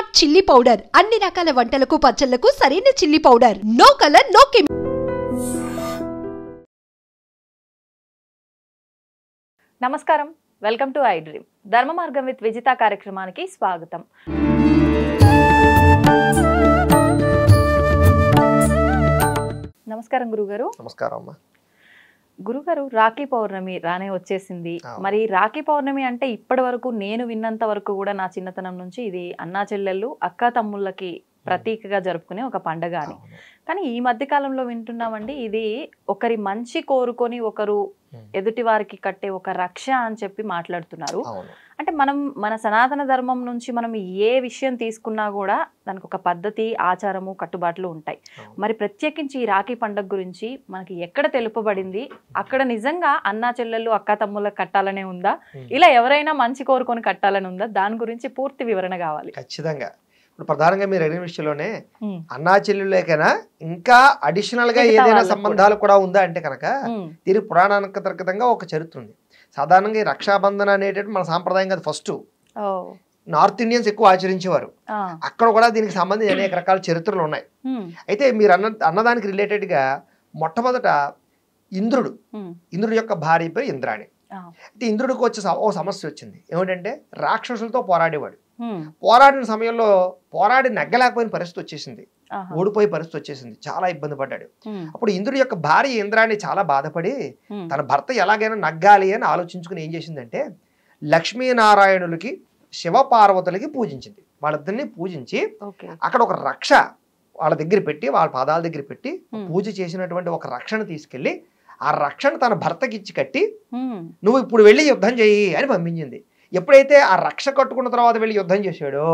Smart chilli powder అన్ని రకాల వంటలకు పచ్చళ్లకు సరైన chilli powder. No colour no chemical. నమస్కారం, welcome to I dream. Dharma Margam with Vijitha కార్యక్రమానికి స్వాగతం. నమస్కారం గురుగారు. నమస్కారం అమ్మా. గురుగారు, రాఖీ పౌర్ణమి రానే వచ్చేసింది. మరి రాఖీ పౌర్ణమి అంటే ఇప్పటి వరకు నేను విన్నంత వరకు కూడా నా చిన్నతనం నుంచి ఇది అన్నా చెల్లెళ్ళు అక్క తమ్ముళ్ళకి ప్రతీకగా జరుపుకునే ఒక పండగ అని. కానీ ఈ మధ్య కాలంలో వింటున్నామండి, ఇది ఒకరి మంచి కోరుకొని ఒకరు ఎదుటి వారికి కట్టే ఒక రక్ష అని చెప్పి మాట్లాడుతున్నారు. అంటే మన సనాతన ధర్మం నుంచి మనం ఏ విషయం తీసుకున్నా కూడా దానికి ఒక పద్ధతి, ఆచారము, కట్టుబాట్లు ఉంటాయి. మరి ప్రత్యేకించి ఈ రాఖీ పండుగ గురించి మనకి ఎక్కడ తెలుపబడింది? అక్కడ నిజంగా అన్నా చెల్లెళ్ళు అక్క తమ్ముళ్ళకి కట్టాలనే ఉందా, ఇలా ఎవరైనా మంచి కోరుకొని కట్టాలని ఉందా? దాని గురించి పూర్తి వివరణ కావాలి. ఖచ్చితంగా. ఇప్పుడు ప్రధానంగా మీరు అడిగిన విషయంలోనే అన్నా చెల్లెళ్ళకైనా ఇంకా అడిషనల్ గా ఏదైనా సంబంధాలు కూడా ఉందా అంటే కనుక దీని పురాణాంతర్గతంగా ఒక చరిత్ర ఉంది. సాధారణంగా ఈ రక్షాబంధన అనేటటువంటి మన సాంప్రదాయం కాదు. ఫస్ట్ నార్త్ ఇండియన్స్ ఎక్కువ ఆచరించేవారు. అక్కడ కూడా దీనికి సంబంధించి అనేక రకాల చరిత్రలు ఉన్నాయి. అయితే మీరు అన్నదానికి రిలేటెడ్ గా మొట్టమొదట ఇంద్రుడి యొక్క భార్య పేరు ఇంద్రాణి. అయితే ఇంద్రుడికి వచ్చే ఓ సమస్య వచ్చింది. ఏమిటంటే రాక్షసులతో పోరాడేవాడు. పోరాడిన సమయంలో పోరాడి నగ్గలేకపోయిన పరిస్థితి వచ్చేసింది, ఓడిపోయే పరిస్థితి వచ్చేసింది, చాలా ఇబ్బంది పడ్డాడు. అప్పుడు ఇంద్రుడి యొక్క భార్య ఇంద్రాణి చాలా బాధపడి తన భర్త ఎలాగైనా నగ్గాలి అని ఆలోచించుకుని ఏం చేసిందంటే లక్ష్మీనారాయణులకి శివపార్వతులకి పూజించింది. వాళ్ళిద్దరిని పూజించి అక్కడ ఒక రక్ష వాళ్ళ దగ్గర పెట్టి, వాళ్ళ పాదాల దగ్గర పెట్టి పూజ చేసినటువంటి ఒక రక్షణ తీసుకెళ్లి ఆ రక్షణ తన భర్తకి ఇచ్చి కట్టి నువ్వు ఇప్పుడు వెళ్ళి యుద్ధం చెయ్యి అని పంపించింది. ఎప్పుడైతే ఆ రక్ష కట్టుకున్న తర్వాత వెళ్ళి యుద్ధం చేశాడో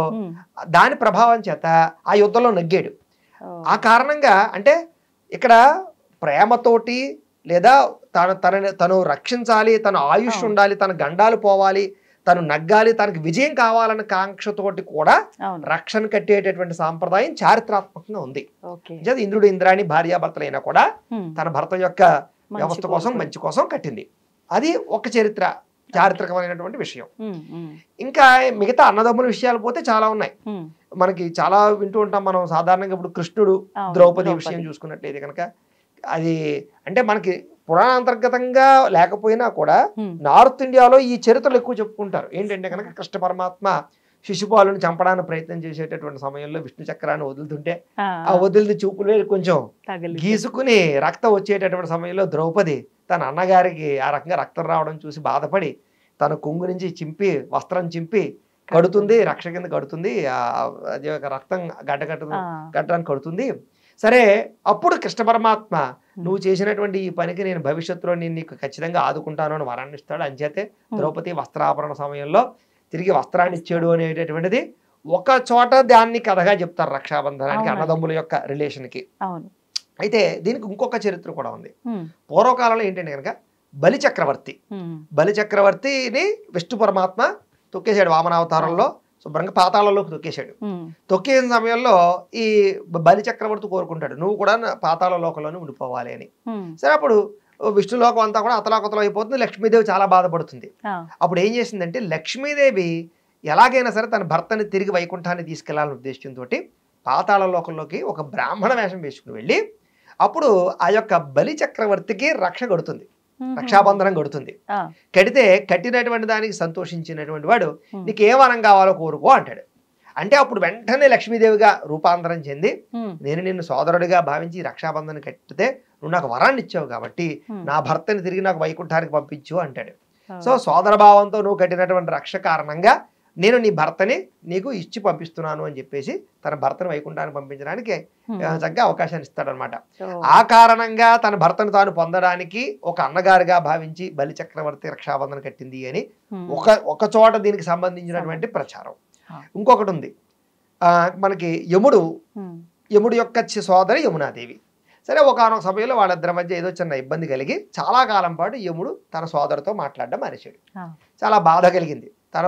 దాని ప్రభావం చేత ఆ యుద్ధంలో నగ్గాడు. ఆ కారణంగా అంటే ఇక్కడ ప్రేమతోటి లేదా తను రక్షించాలి, తన ఆయుష్ ఉండాలి, తన గండాలు పోవాలి, తను నగ్గాలి, తనకి విజయం కావాలన్న కాంక్షతోటి కూడా రక్షణ కట్టేటటువంటి సాంప్రదాయం చారిత్రాత్మకంగా ఉంది. ఇంద్రుడు ఇంద్రాణి భార్యాభర్తలైనా కూడా తన భర్త యొక్క వ్యవస్థ కోసం, మంచి కోసం కట్టింది. అది ఒక చారిత్రకమైనటువంటి విషయం. ఇంకా మిగతా అన్నదమ్ముల విషయాలు పోతే చాలా ఉన్నాయి. మనకి చాలా వింటూ ఉంటాం మనం. సాధారణంగా ఇప్పుడు కృష్ణుడు ద్రౌపది విషయం చూసుకున్నట్లయితే కనుక అది అంటే మనకి పురాణాంతర్గతంగా లేకపోయినా కూడా నార్త్ ఇండియాలో ఈ చరిత్రలు ఎక్కువ చెప్పుకుంటారు. ఏంటంటే కనుక కృష్ణ పరమాత్మ శిశుపాలను చంపడానికి ప్రయత్నం చేసేటటువంటి సమయంలో విష్ణు చక్రాన్ని వదులుతుంటే ఆ వదిలిన చూపులు కొంచెం గీసుకుని రక్తం వచ్చేటటువంటి సమయంలో ద్రౌపది తన అన్నగారికి ఆ రకంగా రక్తం రావడం చూసి బాధపడి తన కొంగు నుంచి చింపి వస్త్రం చింపి కడుతుంది, రక్ష కింద కడుతుంది, అది ఒక రక్తం గడ్డానికి కడుతుంది. సరే, అప్పుడు కృష్ణ పరమాత్మ నువ్వు చేసినటువంటి ఈ పనికి నేను భవిష్యత్తులో నేను నీకు ఖచ్చితంగా ఆదుకుంటాను అని వరాన్ని ఇస్తాడు. అంచేతే ద్రౌపది వస్త్రాభరణ సమయంలో తిరిగి వస్త్రాన్ని ఇచ్చాడు అనేటటువంటిది ఒక చోట దాన్ని కథగా చెప్తారు రక్షాబంధనానికి, అన్నదమ్ముల యొక్క రిలేషన్కి. అయితే దీనికి ఇంకొక చరిత్ర కూడా ఉంది. పూర్వకాలంలో ఏంటంటే కనుక బలి చక్రవర్తిని విష్ణు పరమాత్మ తొక్కేశాడు. వామనావతారంలో శుభ్రంగా పాతాళంలోకి తొక్కేశాడు. తొక్కేసిన సమయంలో ఈ బలి చక్రవర్తి కోరుకుంటాడు నువ్వు కూడా పాతాళ లోకంలోనే ఉండిపోవాలి అని. సరే, అప్పుడు విష్ణులోకం అంతా కూడా అతలాకుతలం అయిపోతుంది. లక్ష్మీదేవి చాలా బాధపడుతుంది. అప్పుడు ఏం చేసిందంటే లక్ష్మీదేవి ఎలాగైనా సరే తన భర్తని తిరిగి వైకుంఠాన్ని తీసుకెళ్లాలనే ఉద్దేశంతో పాతాళ లోకంలోకి ఒక బ్రాహ్మణ వేషం వేసుకుని వెళ్ళి అప్పుడు ఆ యొక్క బలి చక్రవర్తికి రక్ష కడుతుంది, రక్షాబంధనం కడుతుంది. కడితే కట్టినటువంటి దానికి సంతోషించినటువంటి వాడు నీకు ఏ వరం కావాలో కోరుకో అంటాడు. అంటే అప్పుడు వెంటనే లక్ష్మీదేవిగా రూపాంతరం చెంది నేను నిన్ను సోదరుడిగా భావించి రక్షాబంధనం కట్టితే నువ్వు నాకు వరాన్ని ఇచ్చావు కాబట్టి నా భర్తని తిరిగి నాకు వైకుంఠానికి పంపించు అంటాడు. సో సోదర భావంతో నువ్వు కట్టినటువంటి రక్ష కారణంగా నేను నీ భర్తని నీకు ఇచ్చి పంపిస్తున్నాను అని చెప్పేసి తన భర్తను వైకుంఠానికి పంపించడానికి చక్కగా అవకాశాన్ని ఇస్తాడనమాట. ఆ కారణంగా తన భర్తను తాను పొందడానికి ఒక అన్నగారుగా భావించి బలి చక్రవర్తి రక్షాబంధన కట్టింది అని ఒక చోట దీనికి సంబంధించినటువంటి ప్రచారం. ఇంకొకటి ఉంది మనకి యముడు యొక్క సోదరి యమునాదేవి. సరే, ఒకనొక సమయంలో వాళ్ళిద్దరి మధ్య ఏదో చిన్న ఇబ్బంది కలిగి చాలా కాలం పాటు యముడు తన సోదరితో మాట్లాడడం మానేశాడు. చాలా బాధ కలిగింది. తన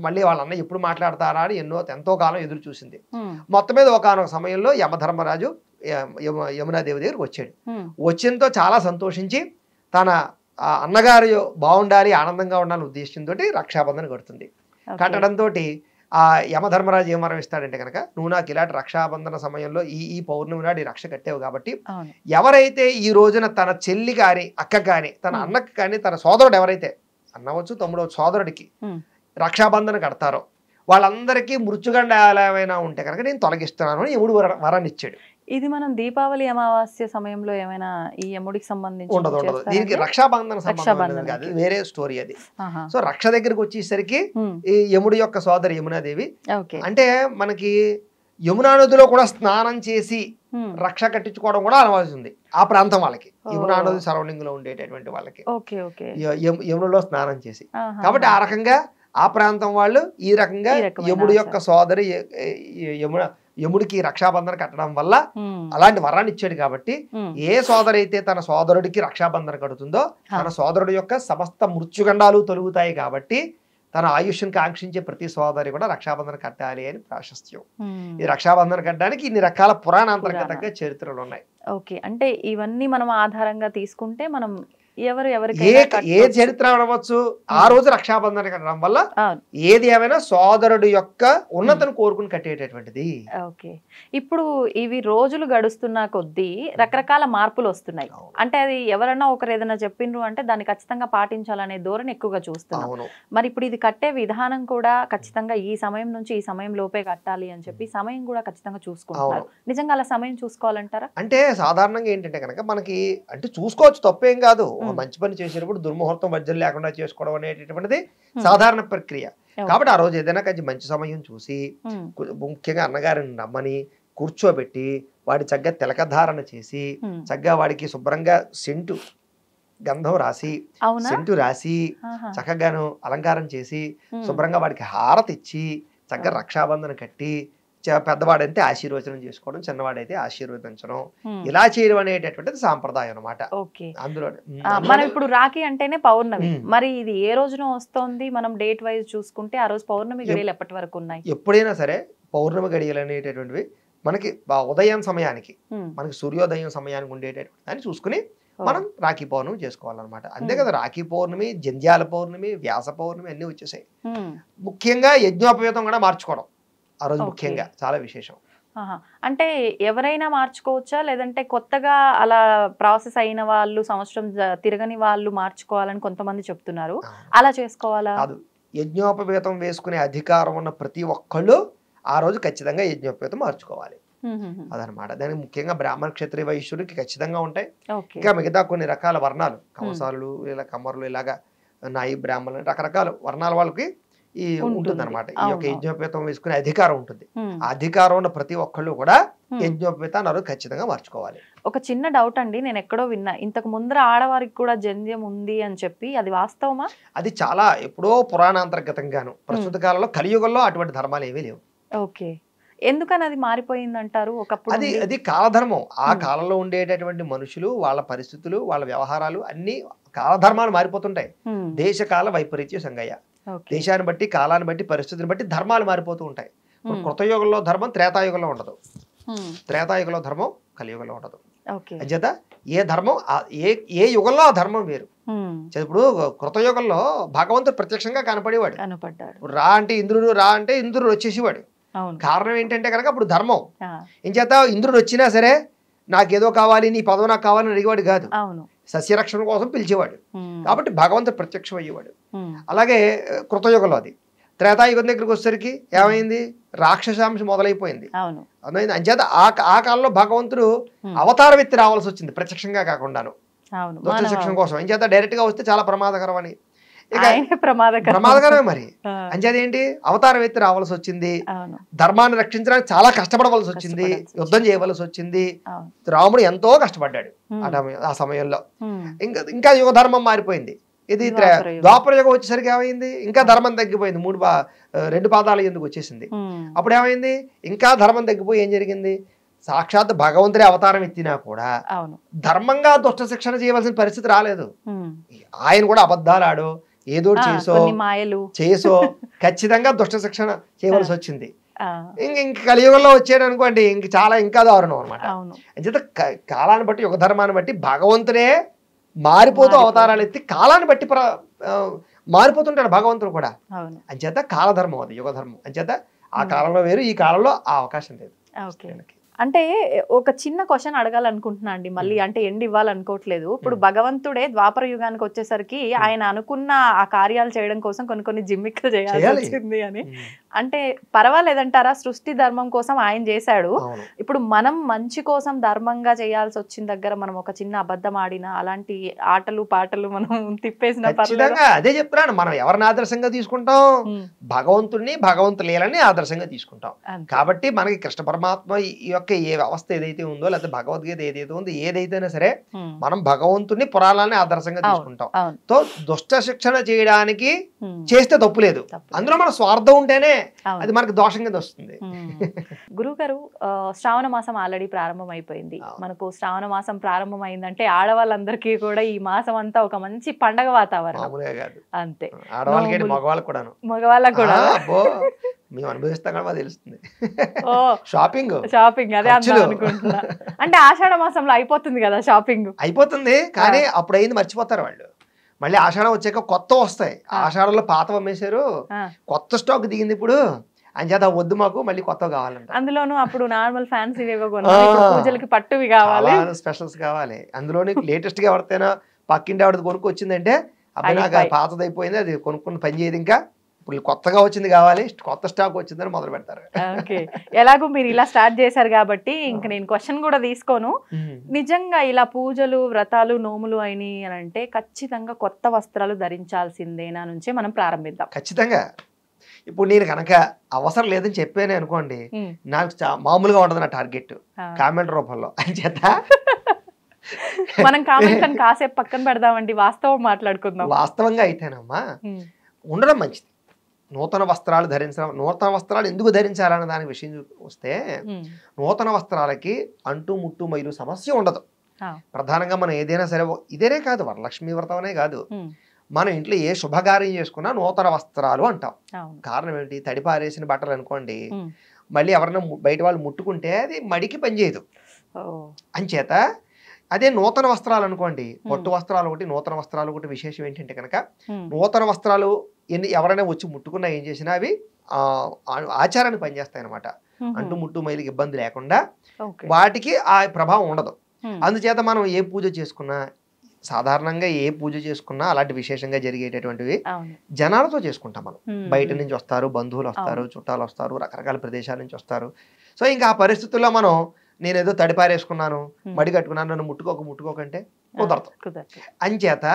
మళ్ళీ వాళ్ళ అన్న ఎప్పుడు మాట్లాడతారా అని ఎంతో కాలం ఎదురు చూసింది. మొత్తం మీద ఒకనొక సమయంలో యమధర్మరాజు యమునాదేవి దగ్గరికి వచ్చాడు. వచ్చినతో చాలా సంతోషించి తన అన్నగారు బాగుండాలి, ఆనందంగా ఉండాలని ఉద్దేశంతో రక్షాబంధన కడుతుంది. కట్టడంతో ఆ యమధర్మరాజు ఏం వరం ఇస్తాడంటే కనుక నువ్వు నాకు ఇలాంటి రక్షాబంధన సమయంలో ఈ పౌర్ణమి నాడు ఈ రక్ష కట్టావు కాబట్టి ఎవరైతే ఈ రోజున తన చెల్లి కానీ అక్క కానీ తన అన్నకి కానీ తన సోదరుడు ఎవరైతే అన్నవచ్చు తమ్ముడవచ్చు సోదరుడికి రక్షాబంధన కడతారో వాళ్ళందరికీ మృత్యుగండాలు ఏమైనా ఉంటే కనుక నేను తొలగిస్తున్నాను అని యముడు వరాన్ని ఇచ్చాడు. ఇది మనం దీపావళి అమావాస్య సమయంలో ఏమైనా ఈ యముడికి సంబంధించి ఉండదు. దీనికి రక్షాబంధన సంబంధం కాదు, వేరే స్టోరీ అది. సో రక్ష దగ్గరికి వచ్చేసరికి ఈ యముడి యొక్క సోదరి యమునాదేవి అంటే మనకి యమునా నదిలో కూడా స్నానం చేసి రక్ష కట్టించుకోవడం కూడా అలవాటు ఉంది ఆ ప్రాంతం వాళ్ళకి, యమునా నది సరౌండింగ్ లో ఉండేటటువంటి వాళ్ళకి యమునలో స్నానం చేసి. కాబట్టి ఆ రకంగా ఆ ప్రాంతం వాళ్ళు ఈ రకంగా యముడి యొక్క సోదరి యముడికి రక్షాబంధన కట్టడం వల్ల అలాంటి వరాన్ని ఇచ్చాడు. కాబట్టి ఏ సోదరి అయితే తన సోదరుడికి రక్షాబంధన కడుతుందో తన సోదరుడి యొక్క సమస్త మృత్యుగండాలు తొలుగుతాయి. కాబట్టి తన ఆయుష్ని కాంక్షించే ప్రతి సోదరి కూడా రక్షాబంధన కట్టాలి అని ప్రాశస్త్యం. ఈ రక్షాబంధన కట్టడానికి ఇన్ని రకాల పురాణాంతర్గతంగా చరిత్రలు ఉన్నాయి. ఓకే, అంటే ఇవన్నీ మనం ఆధారంగా తీసుకుంటే మనం ఏ చరిత్ర అవ్వచ్చు ఆ రోజు రక్షాబంధన కట్టడం వల్ల ఏది ఏమైనా సోదరుడు యొక్క ఉన్నతను కోరుకుని కట్టేటటువంటిది. ఓకే, ఇప్పుడు ఇవి రోజులు గడుస్తున్న కొద్దీ రకరకాల మార్పులు వస్తున్నాయి. అంటే అది ఎవరన్నా ఒకరు ఏదైనా చెప్పిండ్రు అంటే దాన్ని ఖచ్చితంగా పాటించాలనే ధోరణి ఎక్కువగా చూస్తున్నాం. మరి ఇప్పుడు ఇది కట్టే విధానం కూడా ఖచ్చితంగా ఈ సమయం నుంచి ఈ సమయం లోపే కట్టాలి అని చెప్పి సమయం కూడా ఖచ్చితంగా చూసుకుంటారు. నిజంగా అలా సమయం చూసుకోవాలంటారా? అంటే సాధారణంగా ఏంటంటే కనుక మనకి అంటే చూసుకోవచ్చు, తప్పేం కాదు. మంచి పని చేసేటప్పుడు దుర్ముహూర్తం మధ్యలో లేకుండా చేసుకోవడం అనేటటువంటిది సాధారణ ప్రక్రియ. కాబట్టి ఆ రోజు ఏదైనా కొంచెం మంచి సమయం చూసి ముఖ్యంగా అన్నగారిని రమ్మని కూర్చోబెట్టి వాడి చక్కగా తిలకధారణ చేసి చక్కగా వాడికి శుభ్రంగా గంధం రాసి సెంటు రాసి చక్కగాను అలంకారం చేసి శుభ్రంగా వాడికి హారతి ఇచ్చి చక్కగా రక్షాబంధన కట్టి పెద్దవాడైతే ఆశీర్వచనం చేసుకోవడం, చిన్నవాడైతే ఆశీర్వదించడం, ఇలా చేయడం అనేటటువంటిది సాంప్రదాయం అన్నమాట. అందులో మనం ఇప్పుడు రాఖీ అంటేనే పౌర్ణమి, మరి ఇది ఏ రోజున వస్తోంది? మనం డేట్ వైజ్ చూసుకుంటే ఆ రోజు పౌర్ణమి గడియలు ఎప్పటి వరకు ఉన్నాయి? ఎప్పుడైనా సరే పౌర్ణమి గడియలు అనేటటువంటివి మనకి ఉదయం సమయానికి మనకి సూర్యోదయం సమయానికి ఉండేటటువంటి దాన్ని చూసుకుని మనం రాఖీ పౌర్ణమి చేసుకోవాలన్నమాట. అంతే కదా, రాఖీ పౌర్ణమి, జంధ్యాల పౌర్ణమి, వ్యాస పౌర్ణమి అన్ని వచ్చేసాయి. ముఖ్యంగా యజ్ఞోపవేతం కూడా మార్చుకోవడం ఆ రోజు ముఖ్యంగా చాలా విశేషం. అంటే ఎవరైనా మార్చుకోవచ్చా, లేదంటే కొత్తగా అలా ప్రాసెస్ అయిన వాళ్ళు సంవత్సరం తిరగని వాళ్ళు మార్చుకోవాలని కొంతమంది చెప్తున్నారు, అలా చేసుకోవాలా? కాదు, యజ్ఞోపవేతం వేసుకునే అధికారం ఉన్న ప్రతి ఒక్కళ్ళు ఆ రోజు ఖచ్చితంగా యజ్ఞోపవేతం మార్చుకోవాలి అదనమాట. దానికి ముఖ్యంగా బ్రాహ్మణ క్షత్రియ వైశ్యుడికి ఖచ్చితంగా ఉంటాయి. ఇంకా మిగతా కొన్ని రకాల వర్ణాలు కంసాలు ఇలా కమ్మరులు ఇలాగా నాయి బ్రాహ్మణులు రకరకాల వర్ణాల వాళ్ళకి ఈ ఉంటుంది అనమాట. ఈ యొక్క యజ్ఞోపేతం వేసుకునే అధికారం ఉంటుంది. ఆ అధికారం ఉన్న ప్రతి ఒక్కళ్ళు కూడా యజ్ఞోపేతాన్ని ఖచ్చితంగా మార్చుకోవాలి. ఒక చిన్న డౌట్ అండి, నేను ఎక్కడో విన్నా ఇంతకు ముందర ఆడవారికి కూడా జంధ్యం ఉంది అని చెప్పి, అది వాస్తవమా? అది చాలా ఎప్పుడో పురాణాంతర్గతంగాను, ప్రస్తుత కాలంలో కలియుగంలో అటువంటి ధర్మాలు ఏమీ లేవు. ఓకే, ఎందుకని అది మారిపోయింది అంటారు? ఒకప్పుడు అది కాలధర్మం. ఆ కాలంలో ఉండేటటువంటి మనుషులు, వాళ్ళ పరిస్థితులు, వాళ్ళ వ్యవహారాలు అన్ని కాలధర్మాలు మారిపోతుంటాయి. దేశకాల వైపరీత్య సంగయ్య, దేశాన్ని బట్టి కాలాన్ని బట్టి పరిస్థితిని బట్టి ధర్మాలు మారిపోతూ ఉంటాయి. కృతయుగంలో ధర్మం త్రేతాయుగంలో ఉండదు, త్రేతాయుగంలో ధర్మం కలియుగంలో ఉండదు. అంచేత ఏ ధర్మం ఏ యుగంలో ఆ ధర్మం వేరు. ఇప్పుడు కృతయుగంలో భగవంతుడు ప్రత్యక్షంగా కనపడేవాడు. రా అంటే ఇంద్రుడు, రా అంటే ఇంద్రుడు వచ్చేసేవాడు. కారణం ఏంటంటే కనుక అప్పుడు ధర్మం. ఏం చేత ఇంద్రుడు వచ్చినా సరే నాకేదో కావాలి, నీ పదవి నాకు కావాలని అడిగేవాడు కాదు, సస్యరక్షణ కోసం పిలిచేవాడు. కాబట్టి భగవంతుడు ప్రత్యక్షం అయ్యేవాడు. అలాగే కృతయుగంలో అది. త్రేతాయుగం దగ్గరికి వచ్చేసరికి ఏమైంది, రాక్షసాంశం మొదలైపోయింది. అంచేత ఆ కాలంలో భగవంతుడు అవతారం ఎత్తి రావాల్సి వచ్చింది, ప్రత్యక్షంగా కాకుండాను, దుష్ట శిక్షణ కోసం. అంచేత డైరెక్ట్ గా వస్తే చాలా ప్రమాదకరం అని, ప్రమాదకరమే మరి. అంచేత ఏంటి, అవతారం ఎత్తి రావాల్సి వచ్చింది, ధర్మాన్ని రక్షించడానికి చాలా కష్టపడవలసి వచ్చింది, యుద్ధం చేయవలసి వచ్చింది. రాముడు ఎంతో కష్టపడ్డాడు ఆ సమయంలో. ఇంకా యుగ ధర్మం మారిపోయింది. ఇది ద్వాపర యుగం వచ్చేసరికి ఏమైంది, ఇంకా ధర్మం తగ్గిపోయింది, 2 పాదాల ఎందుకు వచ్చేసింది. అప్పుడు ఏమైంది, ఇంకా ధర్మం తగ్గిపోయి ఏం జరిగింది, సాక్షాత్ భగవంతుడి అవతారం ఎత్తినా కూడా ధర్మంగా దుష్ట శిక్షణ చేయవలసిన పరిస్థితి రాలేదు. ఆయన కూడా అబద్ధాలు ఆడో ఏదో చేసో ఖచ్చితంగా దుష్ట శిక్షణ చేయవలసి వచ్చింది. ఇంక కలియుగంలో వచ్చాడు అనుకోండి, ఇంక చాలా ఇంకా దారుణం అనమాట. అంచేత కాలాన్ని బట్టి యుగ ధర్మాన్ని బట్టి భగవంతుడే మారిపోతూ అవతారాలు ఎత్తి కాలాన్ని బట్టి మారిపోతుంటాడు భగవంతుడు కూడా. అవును. అంచేత కాలధర్మం, అది యుగధర్మం. అంచేత ఆ కాలంలో వేరు, ఈ కాలంలో ఆ అవకాశం లేదు. ఓకే. అంటే ఒక చిన్న క్వశ్చన్ అడగాలనుకుంటున్నా అండి మళ్ళీ, అంటే ఎండ్ ఇవ్వాలనుకోవట్లేదు. ఇప్పుడు భగవంతుడే ద్వాపర యుగానికి వచ్చేసరికి ఆయన అనుకున్న ఆ కార్యాలు చేయడం కోసం కొన్ని జిమ్మిక్కులు చేయాల్సి వచ్చింది అని, అంటే పర్వాలేదంటారా? సృష్టి ధర్మం కోసం ఆయన చేశాడు, ఇప్పుడు మనం మంచి కోసం ధర్మంగా చేయాల్సి వచ్చిన దగ్గర మనం ఒక చిన్న అబద్ధం ఆడినా, అలాంటి ఆటలు పాటలు మనం తిప్పేసిన అదే చెప్తున్నాను, మనం ఎవరిని ఆదర్శంగా తీసుకుంటాం? భగవంతుడిని, భగవంతు లీలని ఆదర్శంగా తీసుకుంటాం. కాబట్టి మనకి కృష్ణ పరమాత్మ ఈ యొక్క ఏ వ్యవస్థ ఏదైతే ఉందో, లేకపోతే భగవద్గీత ఏదైతే ఉందో, ఏదైతేనే సరే మనం భగవంతుని పురాణాన్ని ఆదర్శంగా తీసుకుంటాం. తో దుష్ట శిక్షణ చేయడానికి చేస్తే తప్పు లేదు, అందులో మన స్వార్థం ఉంటేనే అది మనకి దోషం కింద వస్తుంది. గురుగారు, శ్రావణ మాసం ఆల్రెడీ ప్రారంభం అయిపోయింది. మనకు శ్రావణ మాసం ప్రారంభం అయిందంటే ఆడవాళ్ళందరికీ కూడా ఈ మాసం అంతా ఒక మంచి పండగ వాతావరణం. అంతే, ఆడవాళ్ళకి మగవాళ్ళకి కూడా, మగవాళ్ళకి కూడా మేము అనుభవిస్తాం కదా తెలుస్తుంది. షాపింగ్ అదే అనుకుంటున్నా. అంటే ఆషాఢ మాసంలో అయిపోతుంది కదా షాపింగ్, అయిపోతుంది కానీ అప్పుడు అయింది మర్చిపోతారు వాళ్ళు. మళ్ళీ ఆషాఢం వచ్చాక కొత్త వస్తాయి. ఆషాఢంలో పాత అమ్మేశారు, కొత్త స్టాక్ దిగింది ఇప్పుడు, అంచేత వద్దు మాకు మళ్ళీ కొత్త కావాలంట. అందులోనూ అప్పుడు నార్మల్ ఫ్యాన్సీ పూజలకి పట్టువి కావాలి, స్పెషల్స్ కావాలి. అందులోని లేటెస్ట్ గా ఎవరితేనా పక్కింటి ఆవిడ కొనుక్కు వచ్చిందంటే అబ్బాయి నాకు పాతది అయిపోయింది, అది కొనుక్కుని పని చేయదు, ఇంకా ఇప్పుడు కొత్తగా వచ్చింది కావాలి, కొత్త స్టాక్ వచ్చిందని మొదలు పెడతారు. ఓకే, ఎలాగో మీరు ఇలా స్టార్ట్ చేశారు కాబట్టి ఇంక నేను క్వశ్చన్ కూడా తీసుకోను. నిజంగా ఇలా పూజలు, వ్రతాలు, నోములు అయినాయి అని అంటే ఖచ్చితంగా కొత్త వస్త్రాలు ధరించాల్సిందేనా నుంచే మనం ప్రారంభిద్దాం. ఖచ్చితంగా. ఇప్పుడు నేను కనుక అవసరం లేదని చెప్పాను అనుకోండి, నాకు మామూలుగా ఉండదు నా టార్గెట్ కామెంట్ రూపంలో. అని చేత మనం కామెంట్ కాసేపు పక్కన పెడదామండి, వాస్తవం మాట్లాడుకుందాం. వాస్తవంగా అయితేనమ్మా ఉండడం మంచిది. నూతన వస్త్రాలు ధరించడం, నూతన వస్త్రాలు ఎందుకు ధరించాలన్న దాని విషయం వస్తే, నూతన వస్త్రాలకి అంటు ముట్టు మైలు సమస్య ఉండదు. ప్రధానంగా మనం ఏదైనా సరే, ఇదేనే కాదు, వరలక్ష్మి వ్రతం అనే కాదు, మన ఇంట్లో ఏ శుభకార్యం చేసుకున్నా నూతన వస్త్రాలు అంటాం. కారణం ఏంటి? తడిపారేసిన బట్టలు అనుకోండి, మళ్ళీ ఎవరైనా బయట వాళ్ళు ముట్టుకుంటే అది మడికి పనిచేయదు. అంచేత అదే నూతన వస్త్రాలు అనుకోండి, పట్టు వస్త్రాలు ఒకటి, నూతన వస్త్రాలు ఒకటి. విశేషం ఏంటంటే కనుక, నూతన వస్త్రాలు ఎవరైనా వచ్చి ముట్టుకున్నా ఏం చేసినా అవి ఆచారాన్ని పనిచేస్తాయి అనమాట. అంటు ముట్టు మైలుకి ఇబ్బంది లేకుండా వాటికి ఆ ప్రభావం ఉండదు. అందుచేత మనం ఏ పూజ చేసుకున్నా, సాధారణంగా ఏ పూజ చేసుకున్నా అలాంటి విశేషంగా జరిగేటటువంటివి జనాలతో చేసుకుంటాం మనం. బయట నుంచి వస్తారు, బంధువులు వస్తారు, చుట్టాలు వస్తారు, రకరకాల ప్రదేశాల నుంచి వస్తారు. సో ఇంకా ఆ పరిస్థితుల్లో మనం నేనేదో తడిపారేసుకున్నాను, మడి కట్టుకున్నాను, నన్ను ముట్టుకోకంటే కుదరదు. అంచేత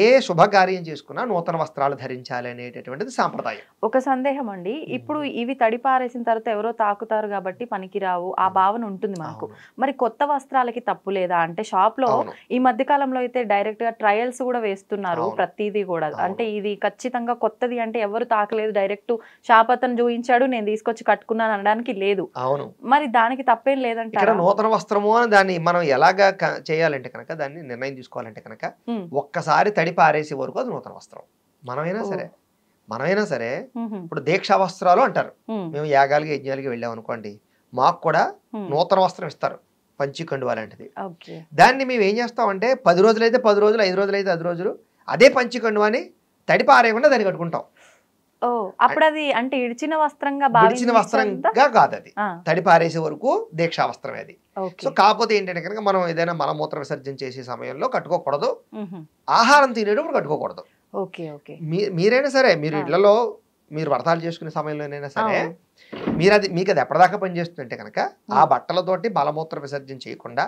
ఏ శుభకార్యం చేసుకున్నా నూతన వస్త్రాలు ధరించాలి అనేటటువంటిది సాంప్రదాయం. ఒక సందేహం అండి, ఇప్పుడు ఇవి తడిపారేసిన తర్వాత ఎవరో తాకుతారు కాబట్టి పనికిరావు ఆ భావన ఉంటుంది మనకు. మరి కొత్త వస్త్రాలకి తప్పు లేదా? అంటే షాప్ లో ఈ మధ్య కాలంలో అయితే డైరెక్ట్ గా ట్రయల్స్ కూడా వేస్తున్నారు ప్రతిదీ కూడా. అంటే ఇది ఖచ్చితంగా కొత్తది అంటే ఎవరు తాకలేదు, డైరెక్ట్ షాప్ అతను చూపించాడు, నేను తీసుకొచ్చి కట్టుకున్నాను అనడానికి లేదు. అవును, మరి దానికి తప్పేం లేదంటే ఇక్కడ నూతన వస్త్రము అని దాన్ని మనం ఎలాగా చేయాలంటే కనుక, దాన్ని నిర్ణయం తీసుకోవాలంటే కనుక, ఒక్కసారి తడి పారేసే వరకు అది నూతన వస్త్రం. మనమైనా సరే ఇప్పుడు దీక్షా వస్త్రాలు అంటారు. మేము యాగాలకి యజ్ఞాలకి వెళ్ళాం అనుకోండి, మాకు కూడా నూతన వస్త్రం ఇస్తారు, పంచి కండువా లాంటిది. దాన్ని మేము ఏం చేస్తామంటే 10 రోజులైతే 10 రోజులు, 5 రోజులైతే 5 రోజులు అదే పంచి కండువాని తడి పారేయకుండా దాన్ని కట్టుకుంటాం. అప్పుడు అది అంటే ఇడిచిన వస్త్రంగా కాదు, అది తడి పారేసే వరకు దీక్షా వస్త్రమే అది. సో కాకపోతే ఏంటంటే కనుక మనం ఏదైనా మలమూత్ర విసర్జన చేసే సమయంలో కట్టుకోకూడదు, ఆహారం తినేటప్పుడు కట్టుకోకూడదు. మీరైనా సరే, మీరు ఇళ్లలో మీరు వ్రతాలు చేసుకునే సమయంలోనైనా సరే, మీకు అది ఎప్పటిదాకా పనిచేస్తుందంటే కనుక, ఆ బట్టలతోటి మలమూత్ర విసర్జన చేయకుండా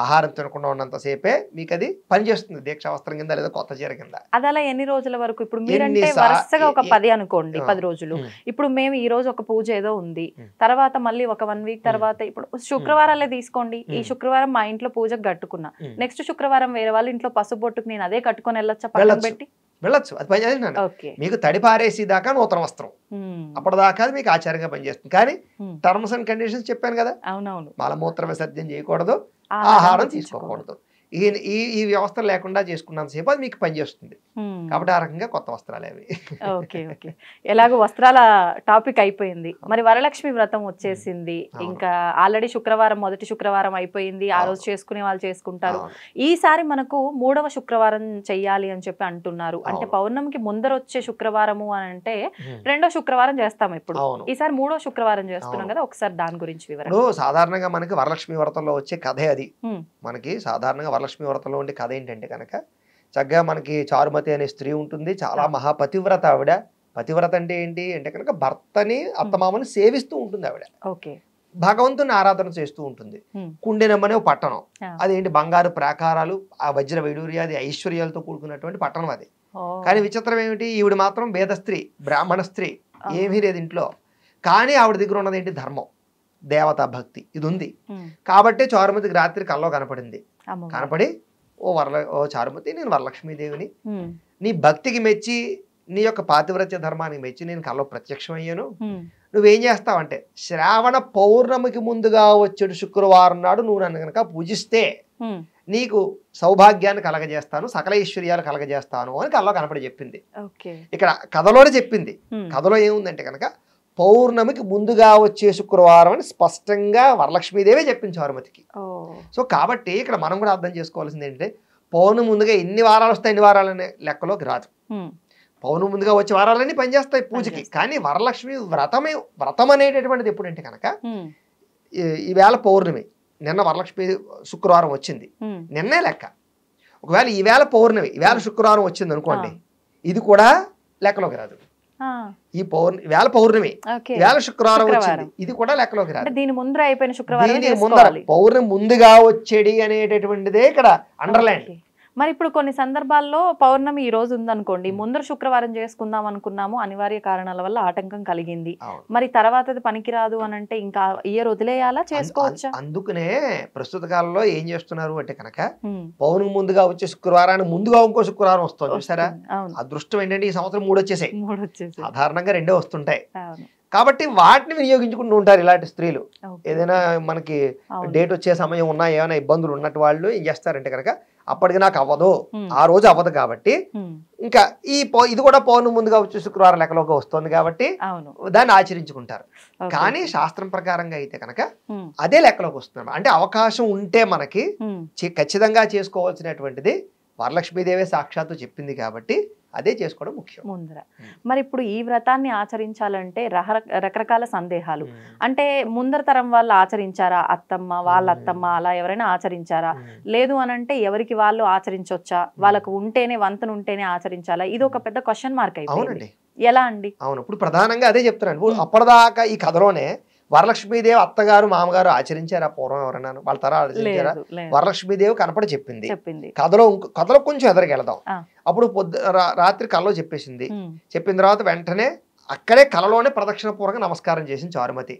ఆహారం తినకుండా ఉన్నంతసేపే మీకు అది పనిచేస్తుంది, దీక్షా వస్త్రం కింద లేదా కొత్త చీర కింద. అది అలా ఎన్ని రోజుల వరకు? ఇప్పుడు మీరంటే వరుసగా ఒక 10 అనుకోండి, 10 రోజులు. ఇప్పుడు మేము ఈ రోజు ఒక పూజ ఏదో ఉంది, తర్వాత మళ్ళీ ఒక 1 వీక్ తర్వాత, ఇప్పుడు శుక్రవారాలే తీసుకోండి, ఈ శుక్రవారం మా ఇంట్లో పూజకు కట్టుకున్నా, నెక్స్ట్ శుక్రవారం వేరే వాళ్ళ ఇంట్లో పసుపు బొట్టుకు నేను అదే కట్టుకొని వెళ్ళొచ్చా? పక్కన పెట్టి వెళ్ళొచ్చు, అది పని చేసినాను. మీకు తడి పారేసి దాకా నూతన వస్త్రం, అప్పటిదాకా మీకు ఆచారంగా పనిచేస్తుంది. కానీ టర్మ్స్ అండ్ కండిషన్స్ చెప్పాను కదా, అవునవును, మలమూత్ర విసర్జన చేయకూడదు, ఆహారం తీసుకోకూడదు. ఈ ఈ ఈ వ్యవస్థ లేకుండా చేసుకున్నంతసేపు అది మీకు పనిచేస్తుంది. కాబట్టి ఆ రకంగా కొత్త వస్త్రాలు అవి. Okay okay. ఎలాగో వస్త్రాల టాపిక్ అయిపోయింది. మరి వరలక్ష్మి వ్రతం వచ్చేసింది. ఇంకా ఆల్రెడీ శుక్రవారం, మొదటి శుక్రవారం అయిపోయింది. ఆ రోజు చేసుకునే వాళ్ళు చేసుకుంటారు. ఈసారి మనకు 3వ శుక్రవారం చెయ్యాలి అని చెప్పి అంటున్నారు. అంటే పౌర్ణమికి ముందర వచ్చే శుక్రవారము అని అంటే 2వ శుక్రవారం చేస్తాం ఇప్పుడు. ఈసారి 3వ శుక్రవారం చేస్తున్నాం కదా, ఒకసారి దాని గురించి వివరణ. సాధారణంగా మనకి వరలక్ష్మి వ్రతంలో వచ్చే కథే అది. మనకి సాధారణంగా వరలక్ష్మి వ్రతంలో ఉండే కథ ఏంటంటే కనుక చక్కగా మనకి చారుమతి అనే స్త్రీ ఉంటుంది. చాలా మహాపతివ్రత ఆవిడ. పతివ్రత అంటే ఏంటి అంటే కనుక భర్తని అత్తమామని సేవిస్తూ ఉంటుంది ఆవిడ. భగవంతుని ఆరాధన చేస్తూ ఉంటుంది. కుండెనమ్మనే పట్టణం. అదేంటి బంగారు ప్రాకారాలు, ఆ వజ్ర వైడూర్యాది ఐశ్వర్యాలతో కూడుకున్నటువంటి పట్టణం అది. కానీ విచిత్రం ఏమిటి, ఈవిడ మాత్రం వేద స్త్రీ, బ్రాహ్మణ స్త్రీ, ఏమీ లేదు ఇంట్లో. కానీ ఆవిడ దగ్గర ఉన్నది ఏంటి, ధర్మం, దేవతా భక్తి, ఇది ఉంది. కాబట్టి చారుమతికి రాత్రి కల్లో కనపడింది. కనపడి ఓ చారుమతి, నేను వరలక్ష్మీదేవిని, నీ భక్తికి మెచ్చి, నీ యొక్క పాతివ్రత్య ధర్మానికి మెచ్చి నేను కల్లో ప్రత్యక్షమయ్యాను. నువ్వేం చేస్తావంటే శ్రావణ పౌర్ణమికి ముందుగా వచ్చేడు శుక్రవారం నాడు నువ్వు నన్ను కనుక పూజిస్తే నీకు సౌభాగ్యాన్ని కలగజేస్తాను, సకల ఐశ్వర్యాలు కలగజేస్తాను అని కల్లో కనపడి చెప్పింది. ఇక్కడ కథలోనే చెప్పింది. కథలో ఏముందంటే కనుక పౌర్ణమికి ముందుగా వచ్చే శుక్రవారం అని స్పష్టంగా వరలక్ష్మీదేవే చెప్పింది చారుమతికి. సో కాబట్టి ఇక్కడ మనం కూడా అర్థం చేసుకోవాల్సింది ఏంటంటే పౌర్ణమి ముందుగా ఎన్ని వారాలు వస్తాయి, ఎన్ని వారాలనే లెక్కలోకి రాదు. పౌర్ణమి ముందుగా వచ్చే వారాలన్నీ పనిచేస్తాయి పూజకి. కానీ వరలక్ష్మి వ్రతం అనేటటువంటిది ఎప్పుడంటే కనుక ఈవేళ పౌర్ణమి, నిన్న వరలక్ష్మి శుక్రవారం వచ్చింది, నిన్నే లెక్క. ఒకవేళ ఈవేళ పౌర్ణమి, ఈవేళ శుక్రవారం వచ్చింది అనుకోండి, ఇది కూడా లెక్కలోకి రాదు. ఈ వేళ పౌర్ణమి, వేళ శుక్రవారం వచ్చింది, ఇది కూడా లెక్కలోకి రాదు. దీని ముందర అయిపోయిన శుక్రవారం, పౌర్ణమి ముందుగా వచ్చేది అనేటటువంటిదే ఇక్కడ అండర్లైన్. మరి ఇప్పుడు కొన్ని సందర్భాల్లో పౌర్ణమి ఈ రోజు ఉందనుకోండి, ముందర శుక్రవారం చేసుకుందాం అనుకున్నాము, అనివార్య కారణాల వల్ల ఆటంకం కలిగింది, మరి తర్వాత పనికిరాదు అని అంటే ఇంకా ఇయర్ వదిలేయాలా, చేసుకోవచ్చా? అందుకనే ప్రస్తుత కాలంలో ఏం చేస్తున్నారు అంటే కనుక పౌర్ణమి ముందుగా వచ్చే శుక్రవారాన్ని ముందుగా ఇంకో శుక్రవారం వస్తుంది చూసారా. అదృష్టం ఏంటంటే ఈ సంవత్సరం 3 వచ్చేసాయి. సాధారణంగా 2 వస్తుంటాయి. కాబట్టి వాటిని వినియోగించుకుంటూ ఉంటారు ఇలాంటి స్త్రీలు. ఏదైనా మనకి డేట్ వచ్చే సమయం ఉన్నా, ఏమైనా ఇబ్బందులు ఉన్నట్టు వాళ్ళు ఏం చేస్తారంటే కనుక అప్పటికి నాకు అవ్వదు, ఆ రోజు అవ్వదు కాబట్టి ఇంకా ఇది కూడా పౌర్ణమి ముందుగా వచ్చే శుక్రవారం లెక్కలోకి వస్తుంది కాబట్టి దాన్ని ఆచరించుకుంటారు. కానీ శాస్త్రం ప్రకారంగా అయితే కనుక అదే లెక్కలోకి వస్తుంది. అంటే అవకాశం ఉంటే మనకి ఖచ్చితంగా చేసుకోవాల్సినటువంటిది వరలక్ష్మీదేవి సాక్షాత్తు చెప్పింది కాబట్టి అదే చేసుకోవడం ముఖ్యం ముందర. మరి ఇప్పుడు ఈ వ్రతాన్ని ఆచరించాలంటే రకరకాల సందేహాలు. అంటే ముందర తరం వాళ్ళు ఆచరించారా, అత్తమ్మ వాళ్ళ అత్తమ్మ అలా ఎవరైనా ఆచరించారా, లేదు అని అంటే ఎవరికి వాళ్ళు ఆచరించొచ్చా, వాళ్ళకు ఉంటేనే వంతను ఉంటేనే ఆచరించాలా, ఇది ఒక పెద్ద క్వశ్చన్ మార్క్ అయిపోయింది. ఎలా అండి? అవును, ఇప్పుడు ప్రధానంగా అదే చెప్తున్నాను. అప్పటిదాకా ఈ కథలోనే వరలక్ష్మీదేవి అత్తగారు మామగారు ఆచరించారా పూర్వం ఎవరన్నా, వాళ్ళ తర ఆచరించారా? వరలక్ష్మీదేవి కనపడి చెప్పింది. కథలో కొంచెం ఎదరికెళ్దాం. అప్పుడు రాత్రి కలలో చెప్పేసింది. చెప్పిన తర్వాత వెంటనే అక్కడే కలలోనే ప్రదక్షిణ పూర్వక నమస్కారం చేసింది చారుమతి.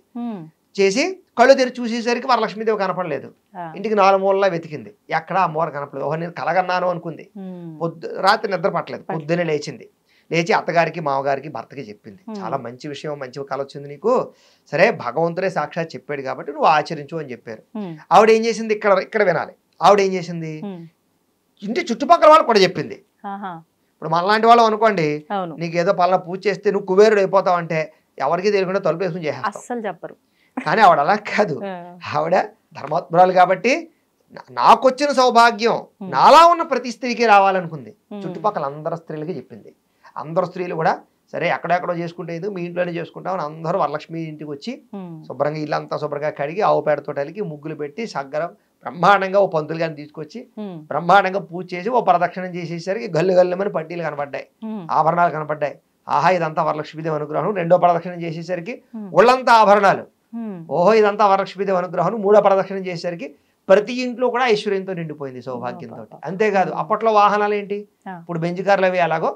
చేసి కళ్ళు తెరిచి చూసేసరికి వరలక్ష్మీదేవి కనపడలేదు. ఇంటికి 4 మూలలా వెతికింది, ఎక్కడ అమ్మవారు కనపడలేదు. ఓహో నేను కలగన్నాను అనుకుంది. రాత్రి నిద్ర పట్టలేదు, పొద్దునే లేచింది. లేచి అత్తగారికి మామగారికి భర్తకి చెప్పింది. చాలా మంచి విషయం, మంచి కళ వచ్చింది నీకు, సరే భగవంతుడే సాక్షాత్ చెప్పాడు కాబట్టి నువ్వు ఆచరించు అని చెప్పారు. ఆవిడ ఏం చేసింది, ఇక్కడ వినాలి, ఆవిడ ఏం చేసింది, ఇంటి చుట్టుపక్కల వాళ్ళు కూడా చెప్పింది. ఇప్పుడు మనలాంటి వాళ్ళం అనుకోండి, నీకు ఏదో పలానా పూజ చేస్తే నువ్వు కుబేరుడు అయిపోతావు అంటే ఎవరికి తెలియకుండా తలుపు వేసుకుని చేసేస్తావు. చెప్పరు. కానీ ఆవిడ అలా కాదు. ఆవిడ ధర్మాత్మురాలు కాబట్టి నాకొచ్చిన సౌభాగ్యం నాలా ఉన్న ప్రతి స్త్రీకి రావాలనుకుంది. చుట్టుపక్కల అందరు స్త్రీలకి చెప్పింది. అందరు స్త్రీలు కూడా సరే ఎక్కడెక్కడో చేసుకుంటే మీ ఇంట్లోనే చేసుకుంటామని అందరూ వరలక్ష్మి ఇంటికి వచ్చి శుభ్రంగా ఇల్లంతా శుభ్రంగా కడిగి ఆవు పేడతో అలికి ముగ్గులు పెట్టి సగ్గరం బ్రహ్మాండంగా ఓ పంతులు గారిని తీసుకొచ్చి బ్రహ్మాండంగా పూజ చేసి ఓ ప్రదక్షిణం చేసేసరికి గల్లు గల్లుమని పట్టీలు కనపడ్డాయి, ఆభరణాలు కనపడ్డాయి. ఆహా ఇదంతా వరలక్ష్మీదేవి అనుగ్రహం. 2వ ప్రదక్షిణం చేసేసరికి ఒళ్ళంతా ఆభరణాలు. ఓహో ఇదంతా వరలక్ష్మీదేవి అనుగ్రహం. 3వ ప్రదక్షిణం చేసేసరికి ప్రతి ఇంట్లో కూడా ఐశ్వర్యంతో నిండిపోయింది, సౌభాగ్యంతో. అంతేకాదు అప్పట్లో వాహనాలు ఏంటి, ఇప్పుడు బెంజ్ కార్లు అవి ఎలాగో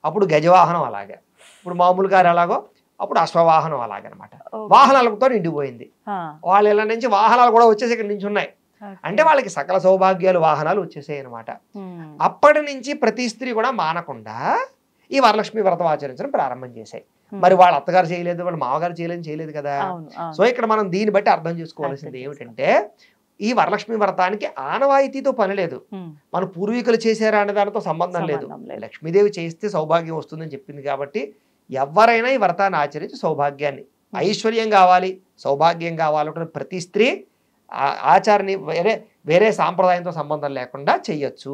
అప్పుడు గజవాహనం అలాగే, ఇప్పుడు మామూలు కారు ఎలాగో అప్పుడు అశ్వవాహనం అలాగనమాట. వాహనాలతో నిండిపోయింది. వాళ్ళు ఇలా నుంచి వాహనాలు కూడా వచ్చేసి ఇక్కడ నుంచి ఉన్నాయి. అంటే వాళ్ళకి సకల సౌభాగ్యాలు వాహనాలు వచ్చేసాయి అనమాట. అప్పటి నుంచి ప్రతి స్త్రీ కూడా మానకుండా ఈ వరలక్ష్మి వ్రతం ఆచరించడం ప్రారంభం చేశాయి. మరి వాళ్ళ అత్తగారు చేయలేదు, వాళ్ళ మామగారు చేయలేదు కదా. సో ఇక్కడ మనం దీన్ని బట్టి అర్థం చేసుకోవాల్సింది ఏమిటంటే ఈ వరలక్ష్మి వ్రతానికి ఆనవాయితీతో పని లేదు, మన పూర్వీకులు చేశారా అనే దానితో సంబంధం లేదు. లక్ష్మీదేవి చేస్తే సౌభాగ్యం వస్తుందని చెప్పింది కాబట్టి ఎవరైనా ఈ వ్రతాన్ని ఆచరించి సౌభాగ్యాన్ని, ఐశ్వర్యం కావాలి, సౌభాగ్యం కావాలంటే ప్రతి స్త్రీ ఆచారాన్ని వేరే సాంప్రదాయంతో సంబంధం లేకుండా చెయ్యొచ్చు.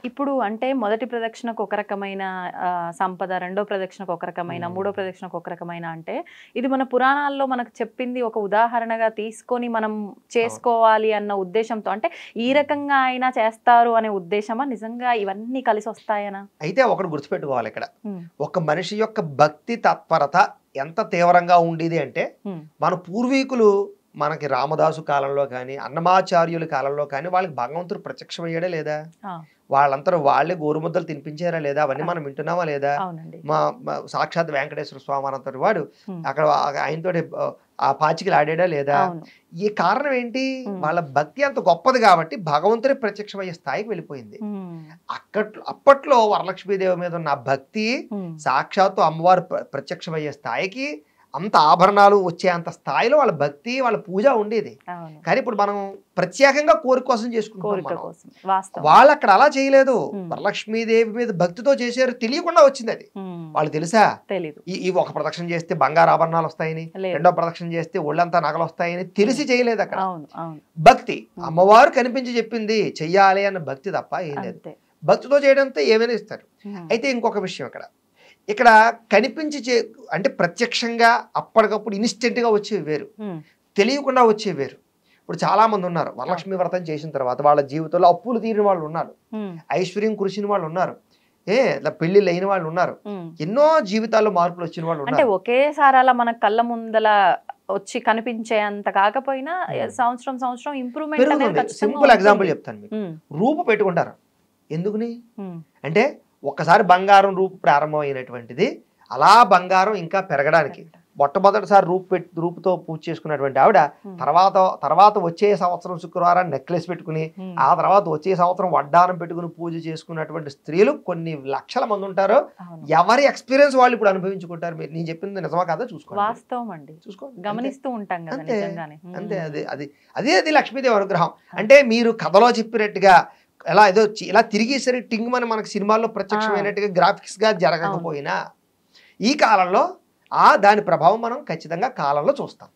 ఇప్పుడు అంటే మొదటి ప్రదక్షిణకు ఒక రకమైన సంపద, రెండో ప్రదక్షిణకు ఒక రకమైన, మూడో ప్రదక్షిణకు ఒక రకమైన, అంటే ఇది మన పురాణాల్లో మనకు చెప్పింది ఒక ఉదాహరణగా తీసుకొని మనం చేసుకోవాలి అన్న ఉద్దేశంతో, అంటే ఈ రకంగా అయినా చేస్తారు అనే ఉద్దేశమా, నిజంగా ఇవన్నీ కలిసి వస్తాయనా? అయితే ఒకటి గుర్తుపెట్టుకోవాలి, ఇక్కడ ఒక మనిషి యొక్క భక్తి తత్పరత ఎంత తీవ్రంగా ఉండేది అంటే మన పూర్వీకులు మనకి రామదాసు కాలంలో కానీ అన్నమాచార్యుల కాలంలో కానీ వాళ్ళకి భగవంతుడు ప్రత్యక్షమయ్యాడా లేదా, వాళ్ళంతా వాళ్ళే గోరుముద్దలు తినిపించారా లేదా, అవన్నీ మనం వింటున్నామా లేదా? మా సాక్షాత్ వెంకటేశ్వర స్వామి అనంతటి వాడు అక్కడ ఆయనతో ఆ పాచికలు ఆడాడా లేదా? ఈ కారణం ఏంటి, వాళ్ళ భక్తి అంత గొప్పది కాబట్టి భగవంతుడే ప్రత్యక్షమయ్యే స్థాయికి వెళ్ళిపోయింది. అప్పట్లో వరలక్ష్మీదేవి మీద ఉన్న భక్తి సాక్షాత్తు అమ్మవారు ప్రత్యక్షమయ్యే స్థాయికి, అంత ఆభరణాలు వచ్చే అంత స్థాయిలో వాళ్ళ భక్తి, వాళ్ళ పూజ ఉండేది. కానీ ఇప్పుడు మనం ప్రత్యేకంగా కోరిక కోసం చేసుకుంటాం. వాళ్ళు అక్కడ అలా చేయలేదు, వరలక్ష్మీదేవి మీద భక్తితో చేశారు, తెలియకుండా వచ్చింది అది. వాళ్ళు తెలుసా, ఈ ఒక ప్రదక్షిణ చేస్తే బంగారు ఆభరణాలు వస్తాయని, రెండో ప్రదక్షిణ చేస్తే ఒళ్ళంతా నగలు వస్తాయని తెలిసి చేయలేదు. అక్కడ భక్తి అమ్మవారు కనిపించి చెప్పింది చెయ్యాలి అన్న భక్తి తప్ప ఏం లేదు. భక్తితో చేయడంతో ఏమైనా ఇస్తారు. అయితే ఇంకొక విషయం, ఇక్కడ కనిపించి అంటే ప్రత్యక్షంగా అప్పటికప్పుడు ఇన్స్టెంట్గా వచ్చేవి వేరు, తెలియకుండా వచ్చేవి వేరు. ఇప్పుడు చాలా మంది ఉన్నారు వరలక్ష్మి వ్రతం చేసిన తర్వాత వాళ్ళ జీవితంలో అప్పులు తీరిన వాళ్ళు ఉన్నారు, ఐశ్వర్యం కురిసిన వాళ్ళు ఉన్నారు, పెళ్లిళ్ళు అయిన వాళ్ళు ఉన్నారు, ఎన్నో జీవితాల్లో మార్పులు వచ్చిన వాళ్ళు ఉన్నారు. అంటే ఒకేసారి అలా మన కళ్ళ ముందల వచ్చి కనిపించే అంత కాకపోయినా సంవత్సరం ఇంప్రూవ్మెంట్. సింపుల్ ఎగ్జాంపుల్ చెప్తాను మీకు. రూపు పెట్టుకుంటారు ఎందుకుని అంటే ఒక్కసారి బంగారం రూపు ప్రారంభమైనటువంటిది అలా బంగారం ఇంకా పెరగడానికి. మొట్టమొదటిసారి రూపుతో పూజ చేసుకున్నటువంటి ఆవిడ తర్వాత వచ్చే సంవత్సరం శుక్రవారం నెక్లెస్ పెట్టుకుని, ఆ తర్వాత వచ్చే సంవత్సరం వడ్డానం పెట్టుకుని పూజ చేసుకున్నటువంటి స్త్రీలు కొన్ని లక్షల మంది ఉంటారు. ఎవరి ఎక్స్పీరియన్స్ వాళ్ళు ఇప్పుడు అనుభవించుకుంటారు. నేను చెప్పింది నిజమా కదా చూసుకోండి, వాస్తవం అండి, చూసుకోండి, గమనిస్తూ ఉంటాం కదా. అంతే, అది లక్ష్మీదేవి అనుగ్రహం. అంటే మీరు కథలో చెప్పినట్టుగా ఇలా తిరిగేసరి టింగ్మని మనకి సినిమాల్లో ప్రత్యక్షమైనట్టుగా గ్రాఫిక్స్ గా జరగకపోయినా ఈ కాలంలో దాని ప్రభావం మనం ఖచ్చితంగా కాలంలో చూస్తాం.